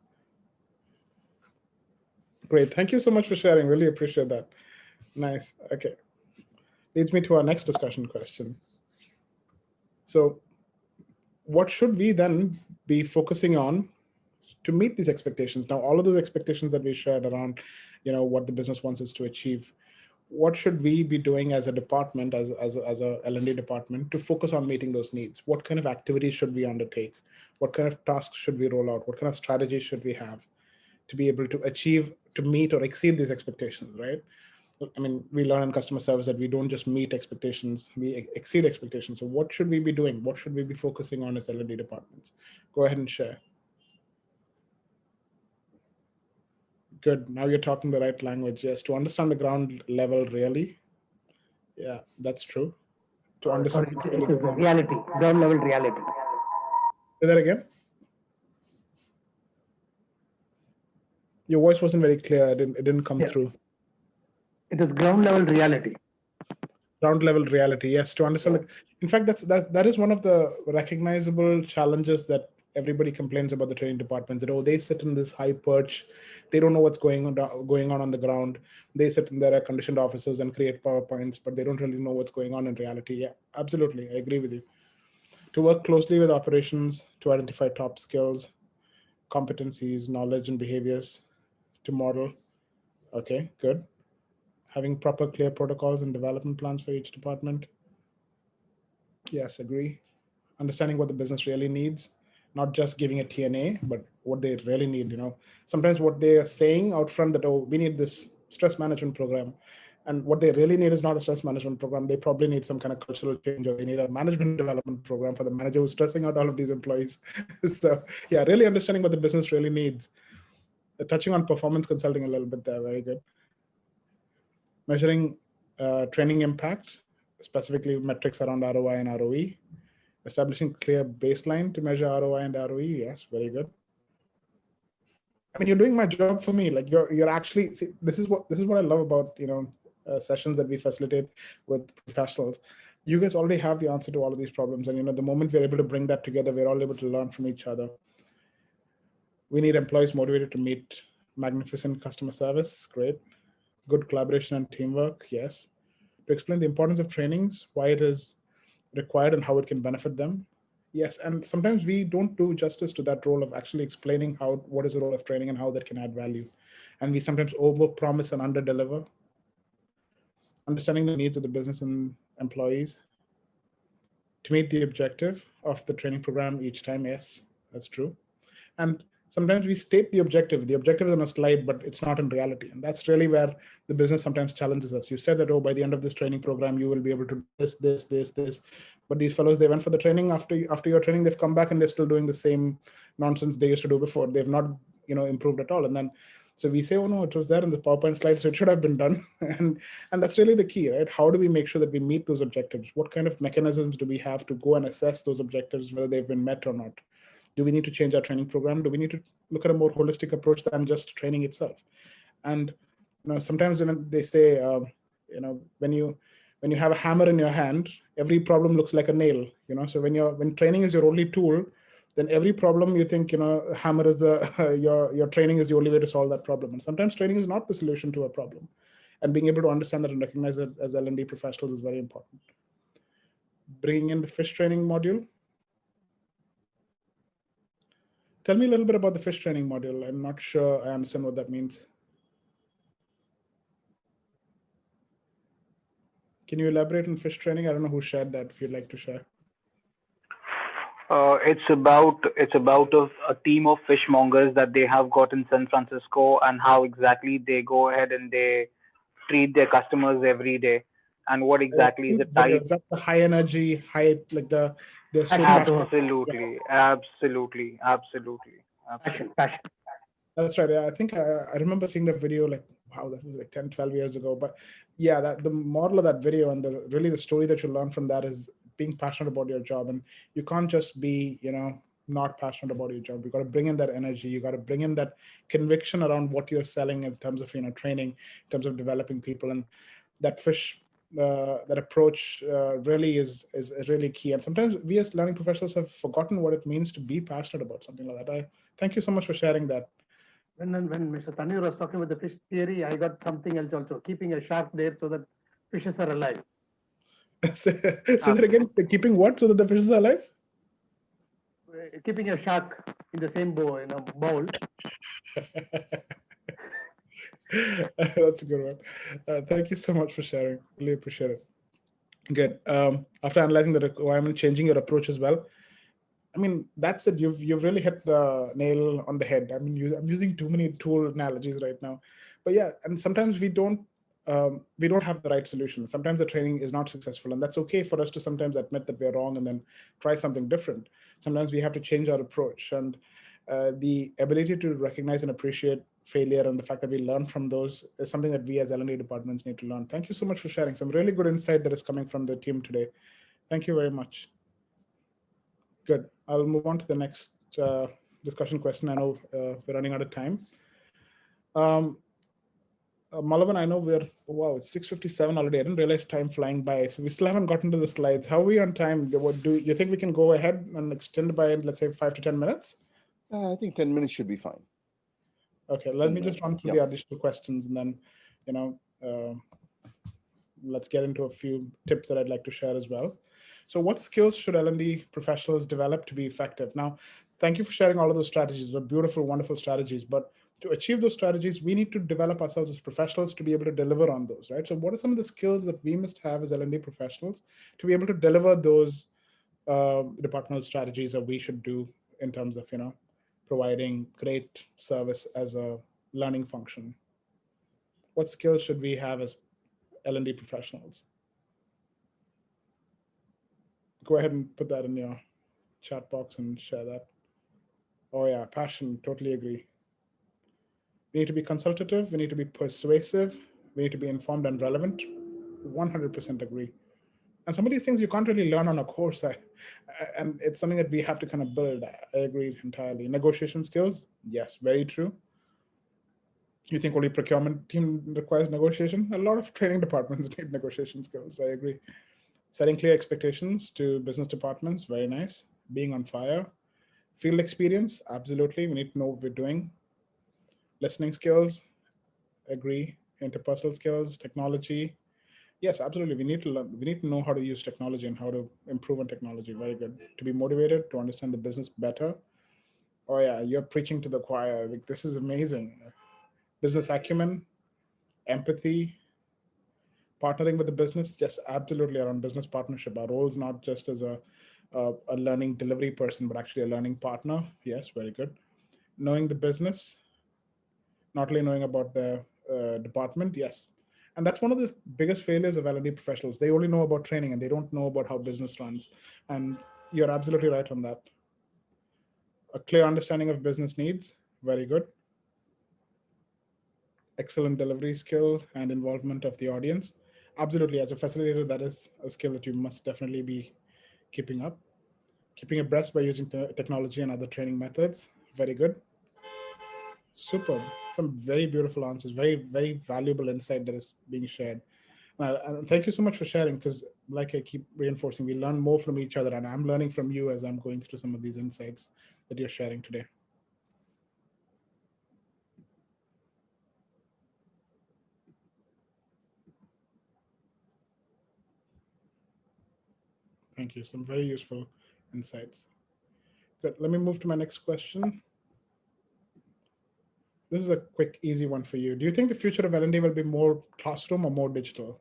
Great. Thank you so much for sharing. Really appreciate that. Nice. Okay. Leads me to our next discussion question. So what should we then be focusing on to meet these expectations? Now, all of those expectations that we shared around, what the business wants us to achieve, what should we be doing as a department, as a L&D department, to focus on meeting those needs? What kind of activities should we undertake? What kind of tasks should we roll out? What kind of strategies should we have to be able to achieve, to meet or exceed these expectations, right? I mean, we learn in customer service that we don't just meet expectations, we exceed expectations. So what should we be doing? What should we be focusing on as L&D departments? Go ahead and share. Good. Now you're talking the right language. Yes, to understand the ground level, really. Yeah, that's true. To understand it is reality, ground level reality. Say that again. Your voice wasn't very clear. It didn't come through. It is ground level reality. Ground level reality. Yes, to understand. In fact, that is one of the recognizable challenges that everybody complains about the training departments. That they sit in this high perch, they don't know what's going on the ground. They sit in their air-conditioned offices and create PowerPoints, but they don't really know what's going on in reality. Yeah, absolutely, I agree with you. To work closely with operations to identify top skills, competencies, knowledge, and behaviors to model. Okay, good. Having proper, clear protocols and development plans for each department. Yes, agree. Understanding what the business really needs, not just giving a TNA, but what they really need. Sometimes what they are saying out front that, we need this stress management program. And what they really need is not a stress management program. They probably need some kind of cultural change, or they need a management development program for the manager who's stressing out all of these employees. So yeah, really understanding what the business really needs. Touching on performance consulting a little bit there, very good. Measuring training impact, specifically metrics around ROI and ROE. Establishing clear baseline to measure ROI and ROE. Yes, very good. I mean, you're doing my job for me. Like you're actually, see, this is what I love about sessions that we facilitate with professionals. You guys already have the answer to all of these problems, and the moment we're able to bring that together, we're all able to learn from each other. We need employees motivated to meet magnificent customer service. Great. Good collaboration and teamwork. Yes. To explain the importance of trainings, why it is required and how it can benefit them. Yes, and sometimes we don't do justice to that role of actually explaining what is the role of training and how that can add value. And we sometimes over-promise and under-deliver. Understanding the needs of the business and employees to meet the objective of the training program each time. Yes, that's true. And sometimes we state the objective. The objective is on a slide, but it's not in reality. And that's really where the business sometimes challenges us. You said that, by the end of this training program, you will be able to do this. But these fellows, they went for the training. After your training, they've come back and they're still doing the same nonsense they used to do before. They've not, improved at all. And then So we say, oh no, it was there in the PowerPoint slide, so it should have been done. And that's really the key, right? How do we make sure that we meet those objectives? What kind of mechanisms do we have to go and assess those objectives, whether they've been met or not? Do we need to change our training program? Do we need to look at a more holistic approach than just training itself? And sometimes they say, when you have a hammer in your hand, every problem looks like a nail. So when training is your only tool, then every problem you think, hammer is your training is the only way to solve that problem. And sometimes training is not the solution to a problem. And being able to understand that and recognize it as L&D professionals is very important. Bringing in the fish training module. Tell me a little bit about the fish training module. I'm not sure I understand what that means. Can you elaborate on fish training? I don't know who shared that, if you'd like to share. It's about a team of fishmongers that they have got in San Francisco, and how exactly they go ahead and they treat their customers every day, and what exactly is the type. Is that the high energy, high, like they're so Absolutely, absolutely, absolutely, Passion. That's right. Yeah, I think I remember seeing the video, like, wow, that was like 10, 12 years ago. But yeah, that the model of that video and really the story that you learn from that is being passionate about your job. And you can't just be, not passionate about your job. You got to bring in that energy. You got to bring in that conviction around what you're selling in terms of, training, in terms of developing people. And that fish, that approach really is really key. And sometimes we as learning professionals have forgotten what it means to be passionate about something like that. I thank you so much for sharing that. When Mr. Tanvir was talking about the fish theory, I got something else also, keeping a shark there so that fishes are alive. Say that again, keeping what so that the fishes are alive? Keeping a shark in the same bowl. That's a good one. Thank you so much for sharing. Really appreciate it. Good. After analyzing the requirement, changing your approach as well. I mean, that's it. You've really hit the nail on the head. I mean, I'm using too many tool analogies right now, but yeah. And sometimes we don't have the right solution. Sometimes the training is not successful, and that's okay for us to sometimes admit that we're wrong and then try something different. Sometimes we have to change our approach, and the ability to recognize and appreciate failure and the fact that we learn from those is something that we as L&D departments need to learn. Thank you so much for sharing some really good insight that is coming from the team today. Thank you very much. Good. I'll move on to the next discussion question. I know we're running out of time. Malavan, I know it's 6:57 already. I didn't realize time flying by. So we still haven't gotten to the slides. How are we on time? Do you think we can go ahead and extend by, let's say, 5 to 10 minutes? I think 10 minutes should be fine. Okay, let me just run through the additional questions, and then, let's get into a few tips that I'd like to share as well. So what skills should L&D professionals develop to be effective? Now, thank you for sharing all of those strategies. They're beautiful, wonderful strategies. But to achieve those strategies, we need to develop ourselves as professionals to be able to deliver on those, right? So what are some of the skills that we must have as L&D professionals to be able to deliver those departmental strategies that we should do in terms of, providing great service as a learning function? What skills should we have as L&D professionals? Go ahead and put that in your chat box and share that. Oh yeah, passion, totally agree. We need to be consultative, we need to be persuasive, we need to be informed and relevant. 100% agree. And some of these things you can't really learn on a course, and it's something that we have to kind of build. I agree entirely. Negotiation skills, yes, very true. You think only procurement team requires negotiation? A lot of training departments need negotiation skills, I agree. Setting clear expectations to business departments, very nice. Being on fire. Field experience, absolutely, we need to know what we're doing. Listening skills, agree. Interpersonal skills, technology, yes, absolutely. We need to learn. We need to know how to use technology and how to improve on technology. Very good. To be motivated, to understand the business better. Oh yeah, you're preaching to the choir. Like, this is amazing. Business acumen, empathy, partnering with the business. Yes, absolutely. Around business partnership, our role is not just as a learning delivery person, but actually a learning partner. Yes, very good. Knowing the business, not only knowing about the department. Yes. And that's one of the biggest failures of L&D professionals. They only know about training and they don't know about how business runs. And you're absolutely right on that. A clear understanding of business needs, very good. excellent delivery skill and involvement of the audience. Absolutely, as a facilitator, that is a skill that you must definitely be keeping up, keeping abreast by using technology and other training methods. Very good. Superb. Some very beautiful answers, very, very valuable insight that is being shared. And thank you so much for sharing, because like I keep reinforcing, we learn more from each other, and I'm learning from you as I'm going through some of these insights that you're sharing today. Thank you. Some very useful insights. Good. Let me move to my next question. This is a quick, easy one for you. Do you think the future of L&D will be more classroom or more digital?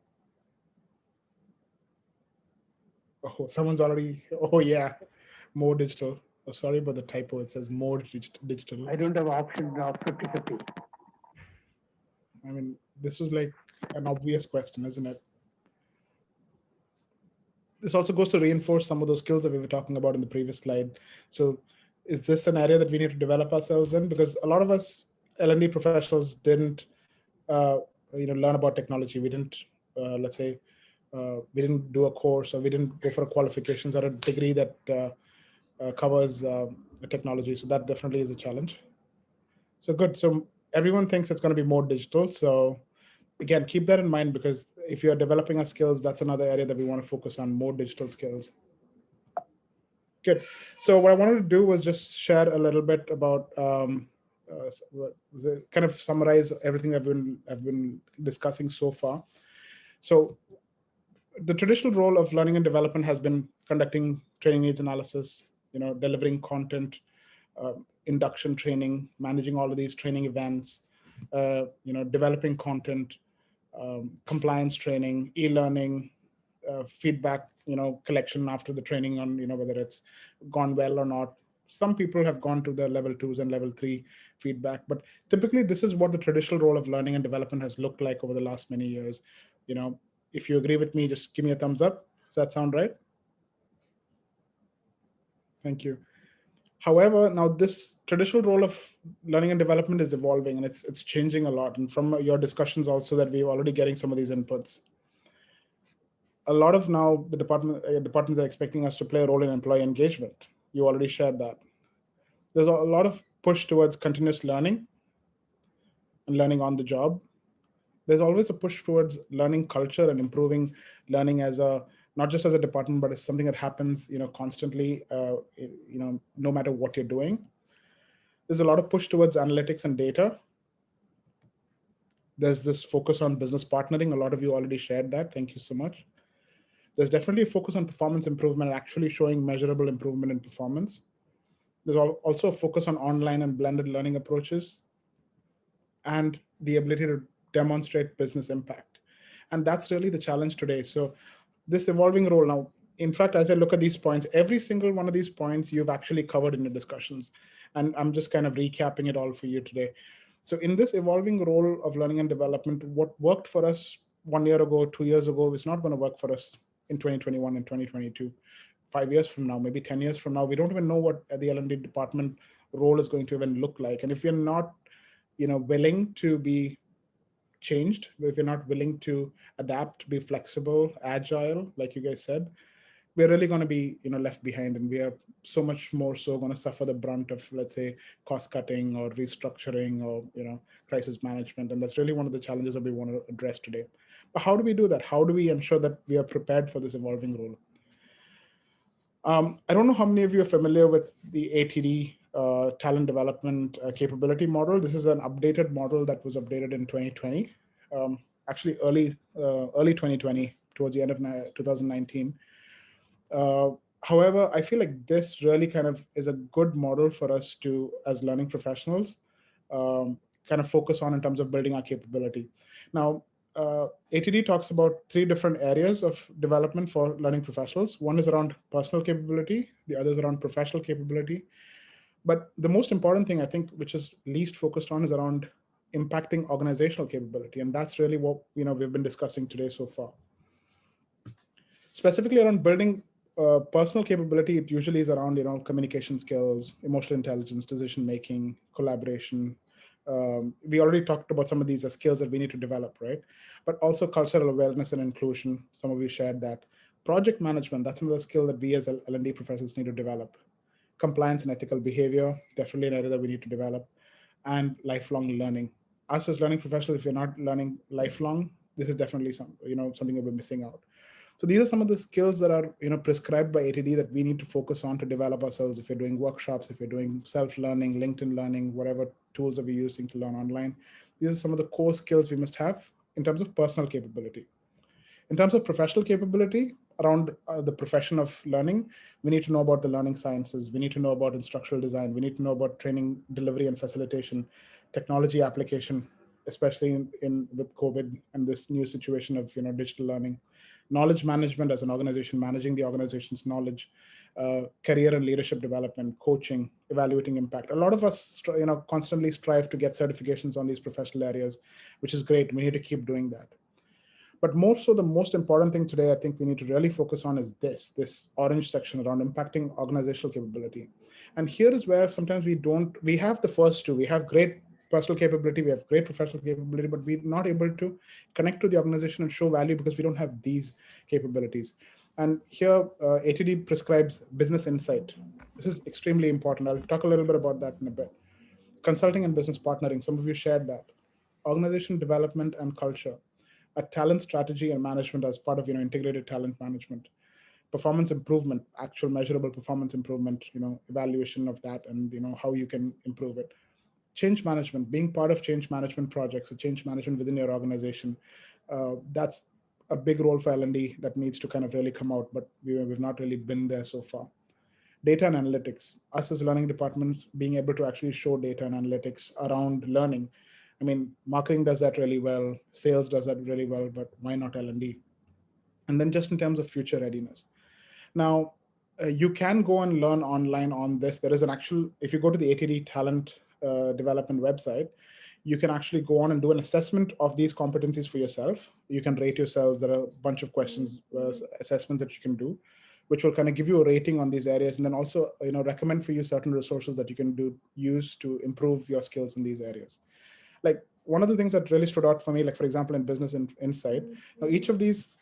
Oh, someone's already, oh yeah, more digital. Oh, sorry about the typo. It says more digital. I don't have option of 50-50. I mean, this was like an obvious question, isn't it? This also goes to reinforce some of those skills that we were talking about in the previous slide. So is this an area that we need to develop ourselves in? Because a lot of us L&D professionals didn't learn about technology. We didn't, let's say, we didn't do a course, or we didn't go for qualifications or a degree that covers the technology. So that definitely is a challenge. So good. So everyone thinks it's going to be more digital. So again, keep that in mind, because if you're developing our skills, that's another area that we want to focus on, more digital skills. Good. So what I wanted to do was just share a little bit about kind of summarize everything I've been discussing so far. So the traditional role of learning and development has been conducting training needs analysis, delivering content, induction training, managing all of these training events, developing content, compliance training, e-learning, feedback, collection after the training on, whether it's gone well or not. Some people have gone to the level 2s and level 3 feedback, but typically this is what the traditional role of learning and development has looked like over the last many years. If you agree with me, just give me a thumbs up. Does that sound right? Thank you. However, now this traditional role of learning and development is evolving, and it's changing a lot. And from your discussions also that we're already getting some of these inputs. A lot of now the departments are expecting us to play a role in employee engagement. You already shared that. There's a lot of push towards continuous learning and learning on the job. There's always a push towards learning culture and improving learning as not just as a department, but as something that happens, constantly, no matter what you're doing. There's a lot of push towards analytics and data. There's this focus on business partnering. A lot of you already shared that. Thank you so much. There's definitely a focus on performance improvement and actually showing measurable improvement in performance. There's also a focus on online and blended learning approaches and the ability to demonstrate business impact. And that's really the challenge today. So this evolving role now, in fact, as I look at these points, every single one of these points you've actually covered in your discussions. And I'm just kind of recapping it all for you today. So in this evolving role of learning and development, what worked for us 1 year ago, 2 years ago, is not going to work for us in 2021 and 2022. 5 years from now, maybe 10 years from now, we don't even know what the L&D department role is going to even look like. And if you're not, willing to be changed, if you're not willing to adapt, be flexible, agile, like you guys said, we're really going to be, left behind, and we are so much more so going to suffer the brunt of, let's say, cost cutting or restructuring or, crisis management. And that's really one of the challenges that we want to address today. But how do we do that? How do we ensure that we are prepared for this evolving role? I don't know how many of you are familiar with the ATD talent development capability model. This is an updated model that was updated in 2020, actually early 2020, towards the end of 2019. However, I feel like this really kind of is a good model for us to, as learning professionals, kind of focus on in terms of building our capability. Now, ATD talks about 3 different areas of development for learning professionals. One is around personal capability, the other is around professional capability. But the most important thing, I think, which is least focused on, is around impacting organizational capability. And that's really what we've been discussing today so far. Specifically around building personal capability, it usually is around communication skills, emotional intelligence, decision making, collaboration, We already talked about some of these as skills that we need to develop, right? But also cultural awareness and inclusion. Some of you shared that. Project management, that's another skill that we as L&D professionals need to develop. Compliance and ethical behavior, definitely an area that we need to develop. And lifelong learning. Us as learning professionals, if you're not learning lifelong, this is definitely something that we're missing out. So these are some of the skills that are prescribed by ATD that we need to focus on to develop ourselves. If you're doing workshops, if you're doing self-learning, LinkedIn learning, whatever tools that we're using to learn online, these are some of the core skills we must have in terms of personal capability. In terms of professional capability around the profession of learning, we need to know about the learning sciences. We need to know about instructional design. We need to know about training, delivery, and facilitation, technology application, especially in with COVID and this new situation of digital learning, knowledge management as an organization, managing the organization's knowledge, career and leadership development, coaching, evaluating impact. A lot of us, constantly strive to get certifications on these professional areas, which is great. We need to keep doing that. But more so, the most important thing today, I think we need to really focus on is this orange section around impacting organizational capability. And here is where sometimes we have the first two. We have great personal capability, we have great professional capability, but we're not able to connect to the organization and show value because we don't have these capabilities. And here, ATD prescribes business insight. This is extremely important. I'll talk a little bit about that in a bit. Consulting and business partnering, some of you shared that. Organization development and culture, a talent strategy and management as part of integrated talent management, performance improvement, actual measurable performance improvement, evaluation of that, and how you can improve it. Change management, being part of change management projects or change management within your organization, that's a big role for L&D that needs to kind of really come out, but we've not really been there so far. Data and analytics, us as learning departments being able to actually show data and analytics around learning. I mean, marketing does that really well, sales does that really well, but why not L&D? And then just in terms of future readiness. Now, you can go and learn online on this. There is an actual, if you go to the ATD talent development website, you can actually go on and do an assessment of these competencies for yourself. You can rate yourselves. There are a bunch of questions, assessments that you can do, which will kind of give you a rating on these areas, and then also recommend for you certain resources that you can use to improve your skills in these areas. Like one of the things that really stood out for me, like for example, in business insight, now each of these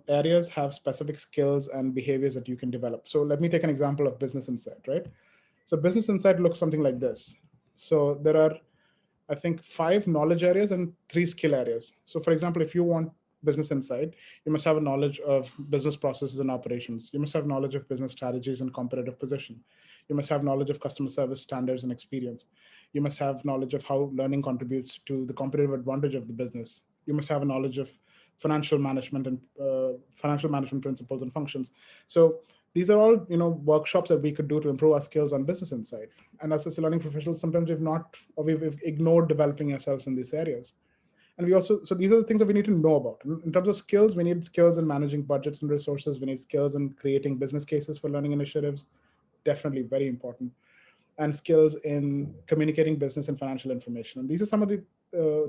areas have specific skills and behaviors that you can develop. So let me take an example of business insight, right? So business insight looks something like this. So there are, I think, 5 knowledge areas and 3 skill areas. So for example, if you want business insight, you must have a knowledge of business processes and operations. You must have knowledge of business strategies and competitive position. You must have knowledge of customer service standards and experience. You must have knowledge of how learning contributes to the competitive advantage of the business. You must have a knowledge of financial management and financial management principles and functions. So these are all workshops that we could do to improve our skills on business insight. And as a learning professional, sometimes we've ignored developing ourselves in these areas. And so these are the things that we need to know about. In terms of skills, we need skills in managing budgets and resources. We need skills in creating business cases for learning initiatives. Definitely very important. And skills in communicating business and financial information. And these are some of the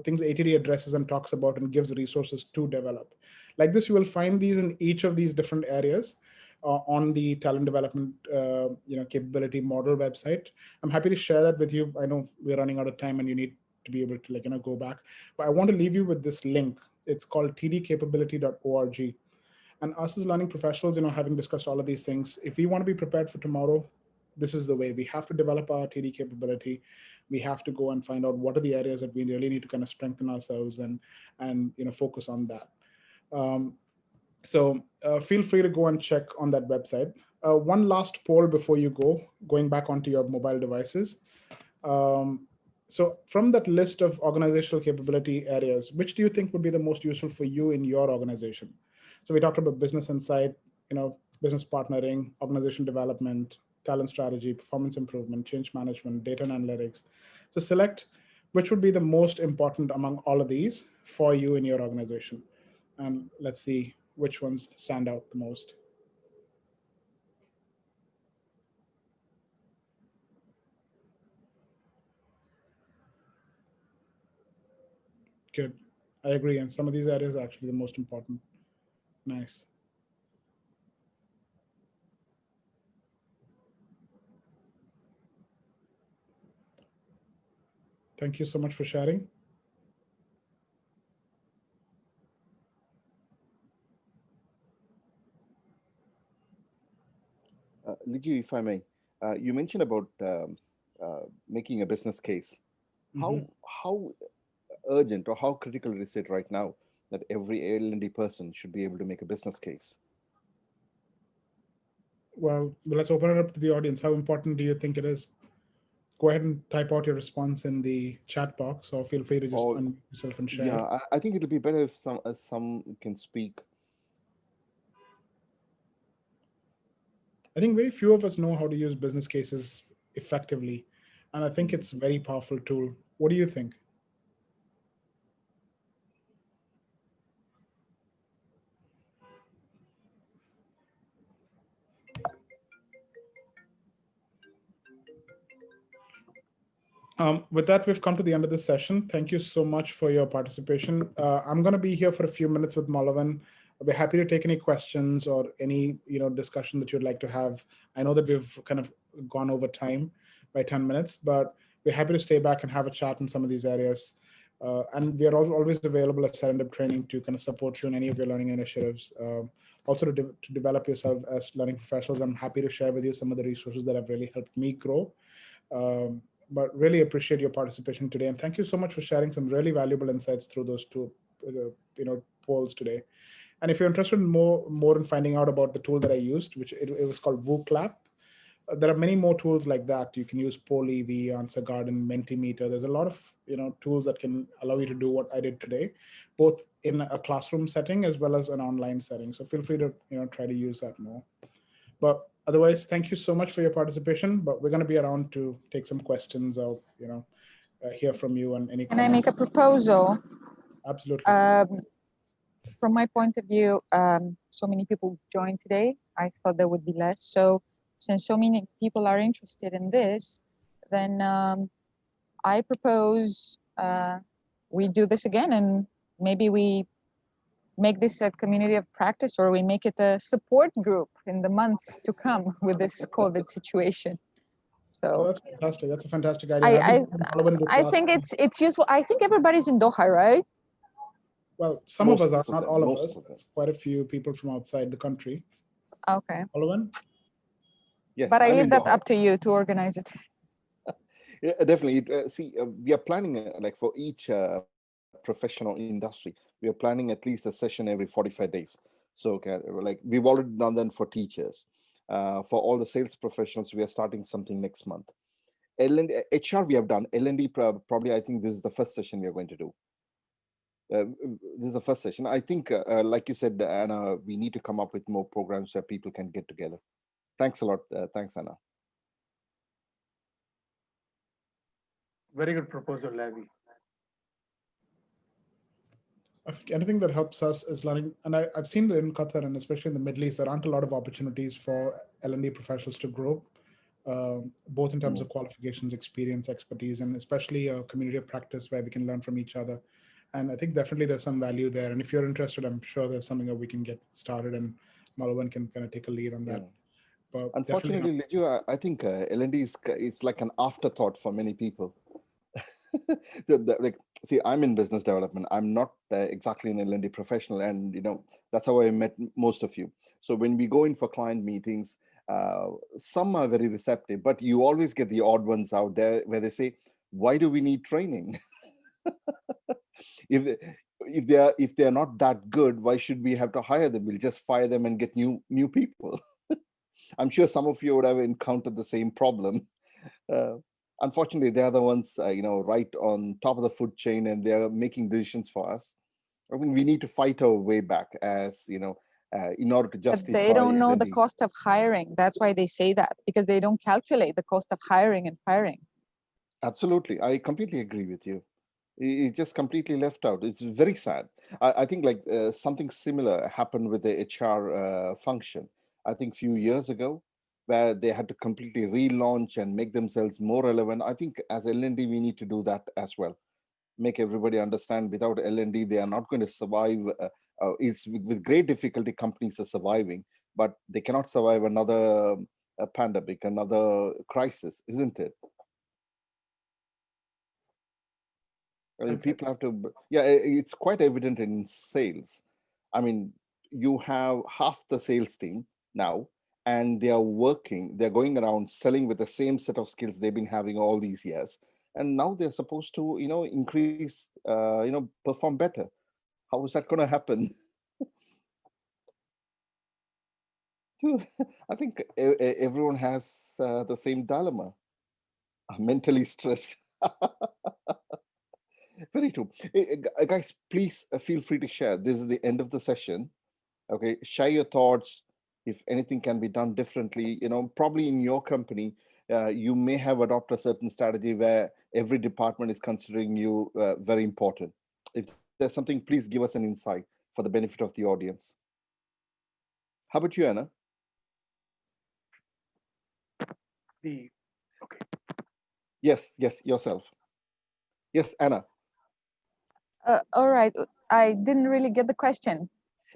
things ATD addresses and talks about and gives resources to develop. Like this, you will find these in each of these different areas on the talent development capability model website. I'm happy to share that with you. I know we're running out of time and you need to be able to go back. But I want to leave you with this link. It's called tdcapability.org. And us as learning professionals, having discussed all of these things, if we want to be prepared for tomorrow, this is the way. We have to develop our TD capability. We have to go and find out what are the areas that we really need to kind of strengthen ourselves and focus on that. So feel free to go and check on that website. One last poll before you going back onto your mobile devices. So from that list of organizational capability areas, which do you think would be the most useful for you in your organization? So we talked about business insight, business partnering, organization development, talent strategy, performance improvement, change management, data and analytics. So select which would be the most important among all of these for you in your organization. And let's see which ones stand out the most. Good. I agree. And some of these areas are actually the most important. Nice. Thank you so much for sharing. Liju, if I may, you mentioned about making a business case. Mhm. How urgent or how critical is it right now that every L&D person should be able to make a business case? Well, let's open it up to the audience. How important do you think it is? Go ahead and type out your response in the chat box, or feel free to just Or unmute yourself and share. yeah, I think it'll be better if some can speak. I think very few of us know how to use business cases effectively, and I think it's a very powerful tool. What do you think? With that, we've come to the end of this session. Thank you so much for your participation. I'm going to be here for a few minutes with Malavan. I'll be happy to take any questions or any discussion that you'd like to have. I know that we've kind of gone over time by 10 minutes, but we're happy to stay back and have a chat in some of these areas. And we are always available at Serendib Training to kind of support you in any of your learning initiatives. Also to develop yourself as learning professionals. I'm happy to share with you some of the resources that have really helped me grow. But really appreciate your participation today, and thank you so much for sharing some really valuable insights through those two, polls today. And if you're interested in more in finding out about the tool that I used, which it was called WooClap, there are many more tools like that. You can use PollEV, Answer Garden, Mentimeter. There's a lot of tools that can allow you to do what I did today, both in a classroom setting as well as an online setting. So feel free to try to use that more. But otherwise, thank you so much for your participation. But we're going to be around to take some questions or hear from you and any. Can I make a proposal? Absolutely. From my point of view, so many people joined today. I thought there would be less. So since so many people are interested in this, then I propose we do this again, and maybe we make this a community of practice, or we make it a support group in the months to come with this COVID situation. So that's fantastic. That's a fantastic idea. I think it's useful. I think everybody's in Doha, right? Well, some of us are, not all of us. There's quite a few people from outside the country. Okay. Malavan? Yes. But I leave that up to you to organize it. Yeah, definitely. We are planning like for each professional industry, we are planning at least a session every 45 days. So like we've already done that for teachers. For all the sales professionals, we are starting something next month. L&D, HR we have done. L&D probably, I think this is the first session we are going to do. This is the first session. I think, like you said, Anna, we need to come up with more programs where people can get together. Thanks a lot. Thanks, Anna. Very good proposal, Lavi. I think anything that helps us is learning, and I've seen it in Qatar and especially in the Middle East, there aren't a lot of opportunities for L&D professionals to grow, both in terms of qualifications, experience, expertise, and especially a community of practice where we can learn from each other. And I think definitely there's some value there. And if you're interested, I'm sure there's something that we can get started, and Malavan can kind of take a lead on that. But unfortunately, Liju, I think L&D is like an afterthought for many people. Like, see, I'm in business development. I'm not exactly an L&D professional, and that's how I met most of you. So when we go in for client meetings, some are very receptive, but you always get the odd ones out there where they say, "Why do we need training? If they are not that good, why should we have to hire them? We'll just fire them and get new people." I'm sure some of you would have encountered the same problem. Unfortunately, they are the ones, right on top of the food chain, and they are making decisions for us. I think we need to fight our way back, as in order to justify. But they don't know the cost of hiring. That's why they say that, because they don't calculate the cost of hiring and firing. Absolutely, I completely agree with you. It's just completely left out. It's very sad. I think like something similar happened with the HR function. I think a few years ago, where they had to completely relaunch and make themselves more relevant. I think as L&D, we need to do that as well. Make everybody understand without L&D, they are not going to survive. It's with great difficulty companies are surviving, but they cannot survive another pandemic, another crisis, isn't it? People have to, yeah, it's quite evident in sales. I mean, you have half the sales team now, and they're going around selling with the same set of skills they've been having all these years. And now they're supposed to, increase, perform better. How is that going to happen? I think everyone has the same dilemma, mentally stressed. Very true. Guys, please feel free to share. This is the end of the session. Okay, share your thoughts. If anything can be done differently, probably in your company, you may have adopted a certain strategy where every department is considering you very important. If there's something, please give us an insight for the benefit of the audience. How about you, Anna? Okay. Yes, yourself. Yes, Anna. All right. I didn't really get the question.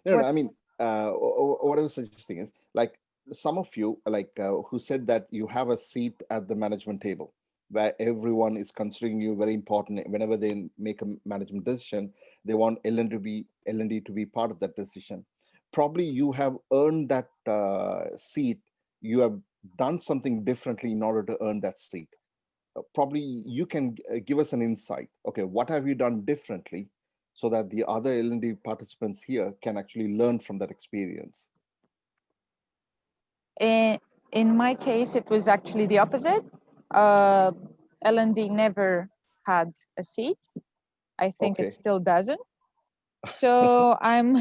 No, I mean, what I was suggesting is like some of you, like who said that you have a seat at the management table where everyone is considering you very important. Whenever they make a management decision, they want L&D to be part of that decision. Probably you have earned that seat. You have done something differently in order to earn that seat. Probably you can give us an insight. Okay, what have you done differently so that the other L&D participants here can actually learn from that experience? In my case, it was actually the opposite. L&D never had a seat. I think Okay. it still doesn't. So I'm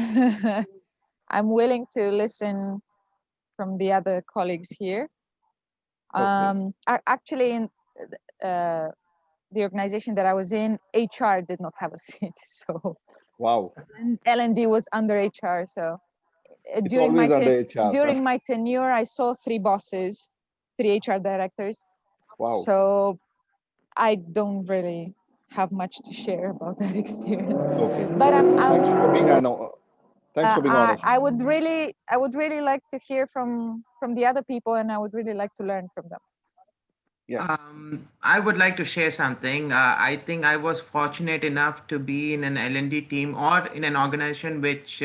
I'm willing to listen from the other colleagues here. Okay. Actually, in the organization that I was in, HR did not have a seat. So Wow. and L&D was under HR. So It's during always under HR. during my tenure, I saw 3 bosses, 3 HR directors. Wow. So I don't really have much to share about that experience. Okay. But thanks for being honest. I would really like to hear from the other people, and I would really like to learn from them. Yes. I would like to share something. I think I was fortunate enough to be in an L&D team or in an organization which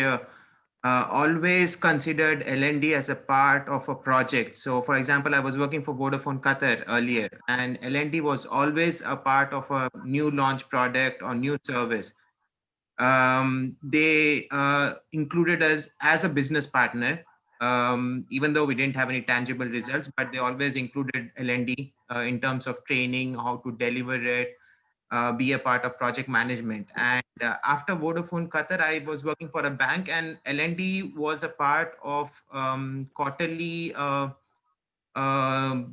always considered L&D as a part of a project. So, for example, I was working for Vodafone Qatar earlier, and L&D was always a part of a new launch product or new service. They included us as a business partner, even though we didn't have any tangible results, but they always included L&D in terms of training, how to deliver it, be a part of project management. And after Vodafone Qatar, I was working for a bank, and L&D was a part of quarterly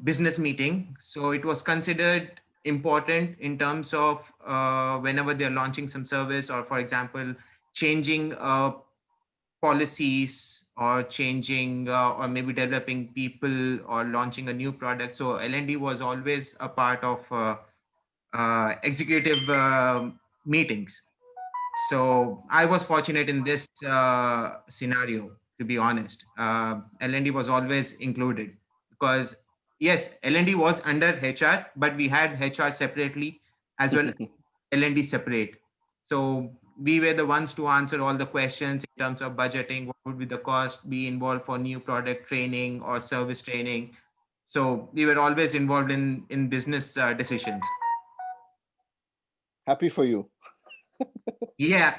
business meeting. So it was considered important in terms of whenever they're launching some service, or for example, changing policies, or changing or maybe developing people, or launching a new product. So L&D was always a part of executive meetings. So I was fortunate in this scenario, to be honest. L&D was always included because, yes, L&D was under HR, but we had HR separately as well, L&D separate. So we were the ones to answer all the questions in terms of budgeting, what would be the cost, be involved for new product training or service training. So we were always involved in business decisions. Happy for you. Yeah.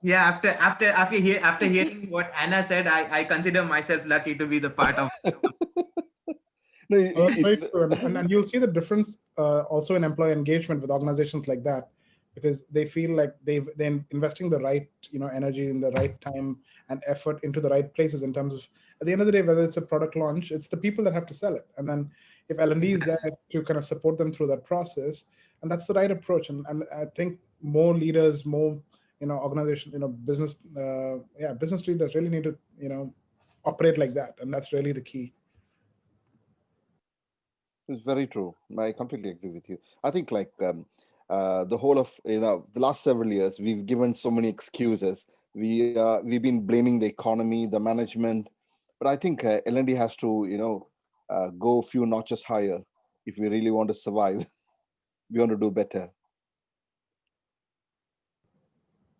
Yeah, after hearing what Anna said, I consider myself lucky to be the part of. No, that's very true. And you'll see the difference also in employee engagement with organizations like that, because they feel like they're investing the right energy in the right time and effort into the right places in terms of, at the end of the day, whether it's a product launch, it's the people that have to sell it. And then if L&D is there to kind of support them through that process, and that's the right approach. And I think more leaders, more organization, business leaders really need to operate like that, and that's really the key. It's very true. I completely agree with you. I think like the whole of the last several years, we've given so many excuses. We've been blaming the economy, the management, but I think L&D has to go a few notches higher if we really want to survive. We want to do better.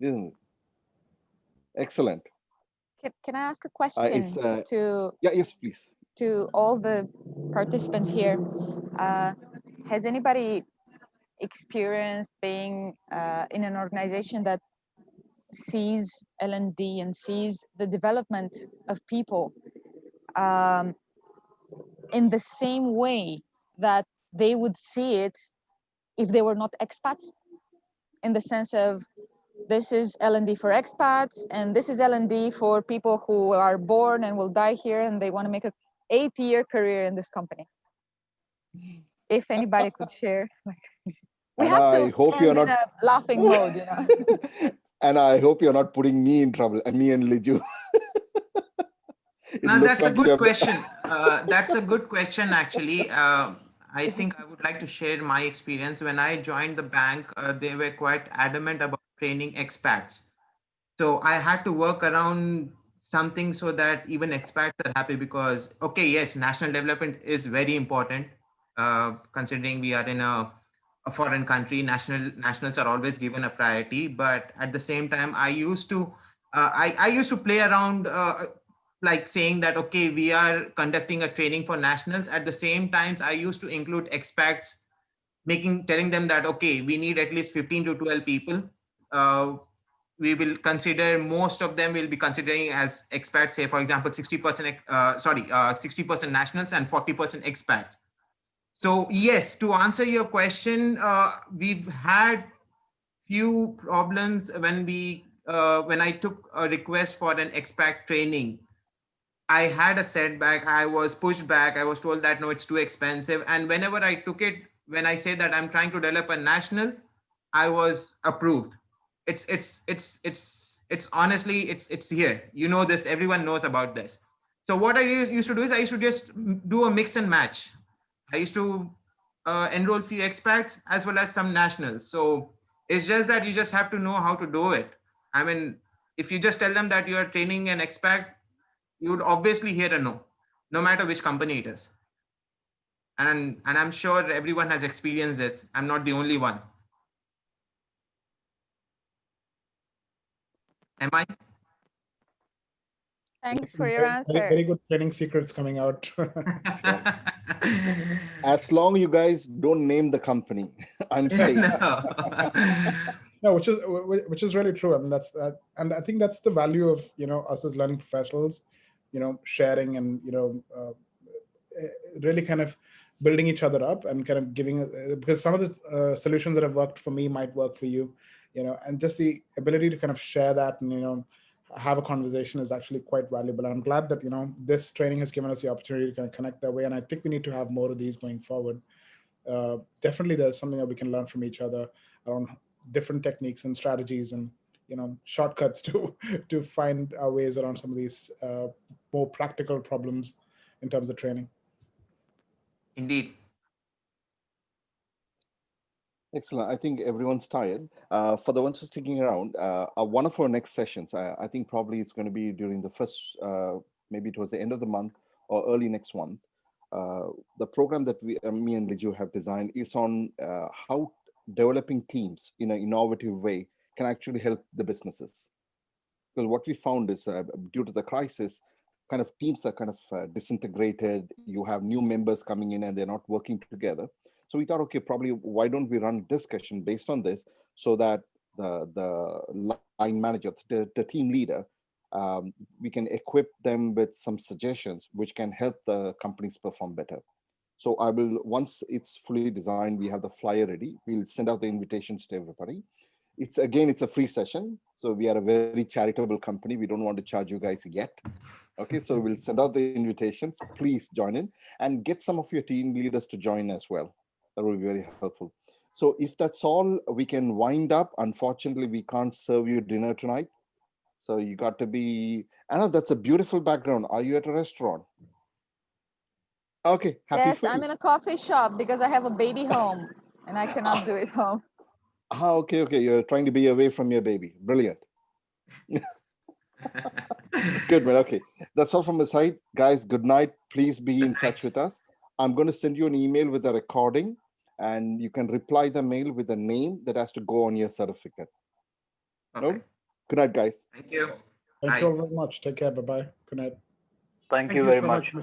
isn't it? Excellent. Can I ask a question to yes, please. to all the participants here? Has anybody experienced being in an organization that sees L&D and sees the development of people in the same way that they would see it if they were not expats? In the sense of, this is L&D for expats, and this is L&D for people who are born and will die here, and they want to make a 8-year career in this company. If anybody could share, we And have I to hope end you're in not a laughing mode, you know. And I hope you're not putting me in trouble, and me and Liju. Now, that's a good question. That's a good question, actually. I think I would like to share my experience. When I joined the bank, they were quite adamant about training expats. So I had to work around something so that even expats are happy, because, okay, yes, national development is very important. Considering we are in a foreign country, nationals are always given a priority. But at the same time, I used to play around, like saying that, okay, we are conducting a training for nationals. At the same times, I used to include expats, telling them that, okay, we need at least 15 to 12 people. We will consider, most of them will be considering as expats, say for example 60% nationals and 40% expats. So yes, to answer your question, we've had few problems when I took a request for an expat training. I had a setback. I was pushed back. I was told that no, it's too expensive. And whenever I took it, when I say that I'm trying to develop a national, I was approved. It's honestly, it's here. You know this. Everyone knows about this. So what I used to do is I used to just do a mix and match. I used to enroll few expats as well as some nationals. So it's just that you just have to know how to do it. I mean, if you just tell them that you are training an expat, you would obviously hear a no, no matter which company it is. And I'm sure everyone has experienced this. I'm not the only one. Am I? Thanks for your answer. Very good training secrets coming out. As long you guys don't name the company, I'm safe. No, which is really true. I mean, that's that, and I think that's the value of us as learning professionals, sharing and really kind of building each other up and kind of giving, because some of the solutions that have worked for me might work for you, and just the ability to kind of share that and have a conversation is actually quite valuable. I'm glad that this training has given us the opportunity to kind of connect that way, and I think we need to have more of these going forward. Definitely there's something that we can learn from each other around different techniques and strategies and shortcuts to find our ways around some of these more practical problems in terms of training. Indeed. Excellent. I think everyone's tired. For the ones who are sticking around, one of our next sessions, I think probably it's going to be during the first, maybe towards the end of the month or early next month. The program that me and Liju have designed is on how developing teams in an innovative way can actually help the businesses. Because what we found is due to the crisis, kind of teams are kind of disintegrated. You have new members coming in and they're not working together. So we thought, okay, probably why don't we run a discussion based on this so that the line manager, the team leader, we can equip them with some suggestions which can help the companies perform better. So I will, once it's fully designed, we have the flyer ready, we'll send out the invitations to everybody. It's a free session. So we are a very charitable company. We don't want to charge you guys yet. Okay, so we'll send out the invitations. Please join in and get some of your team leaders to join as well. That will be very helpful. So if that's all, we can wind up. Unfortunately, we can't serve you dinner tonight. So you got to be, Anna, that's a beautiful background. Are you at a restaurant? Okay, happy Yes, food. I'm in a coffee shop because I have a baby home and I cannot do it home. Okay. You're trying to be away from your baby. Brilliant. Good, man. Okay, that's all from my side. Guys, good night. Please be in touch with us. I'm going to send you an email with a recording, and you can reply the mail with a name that has to go on your certificate. No? Okay. Good night, guys. Thank you. Thank Bye. you all very much. Take care. Bye bye. Good night. Thank Thank you you very so much. much,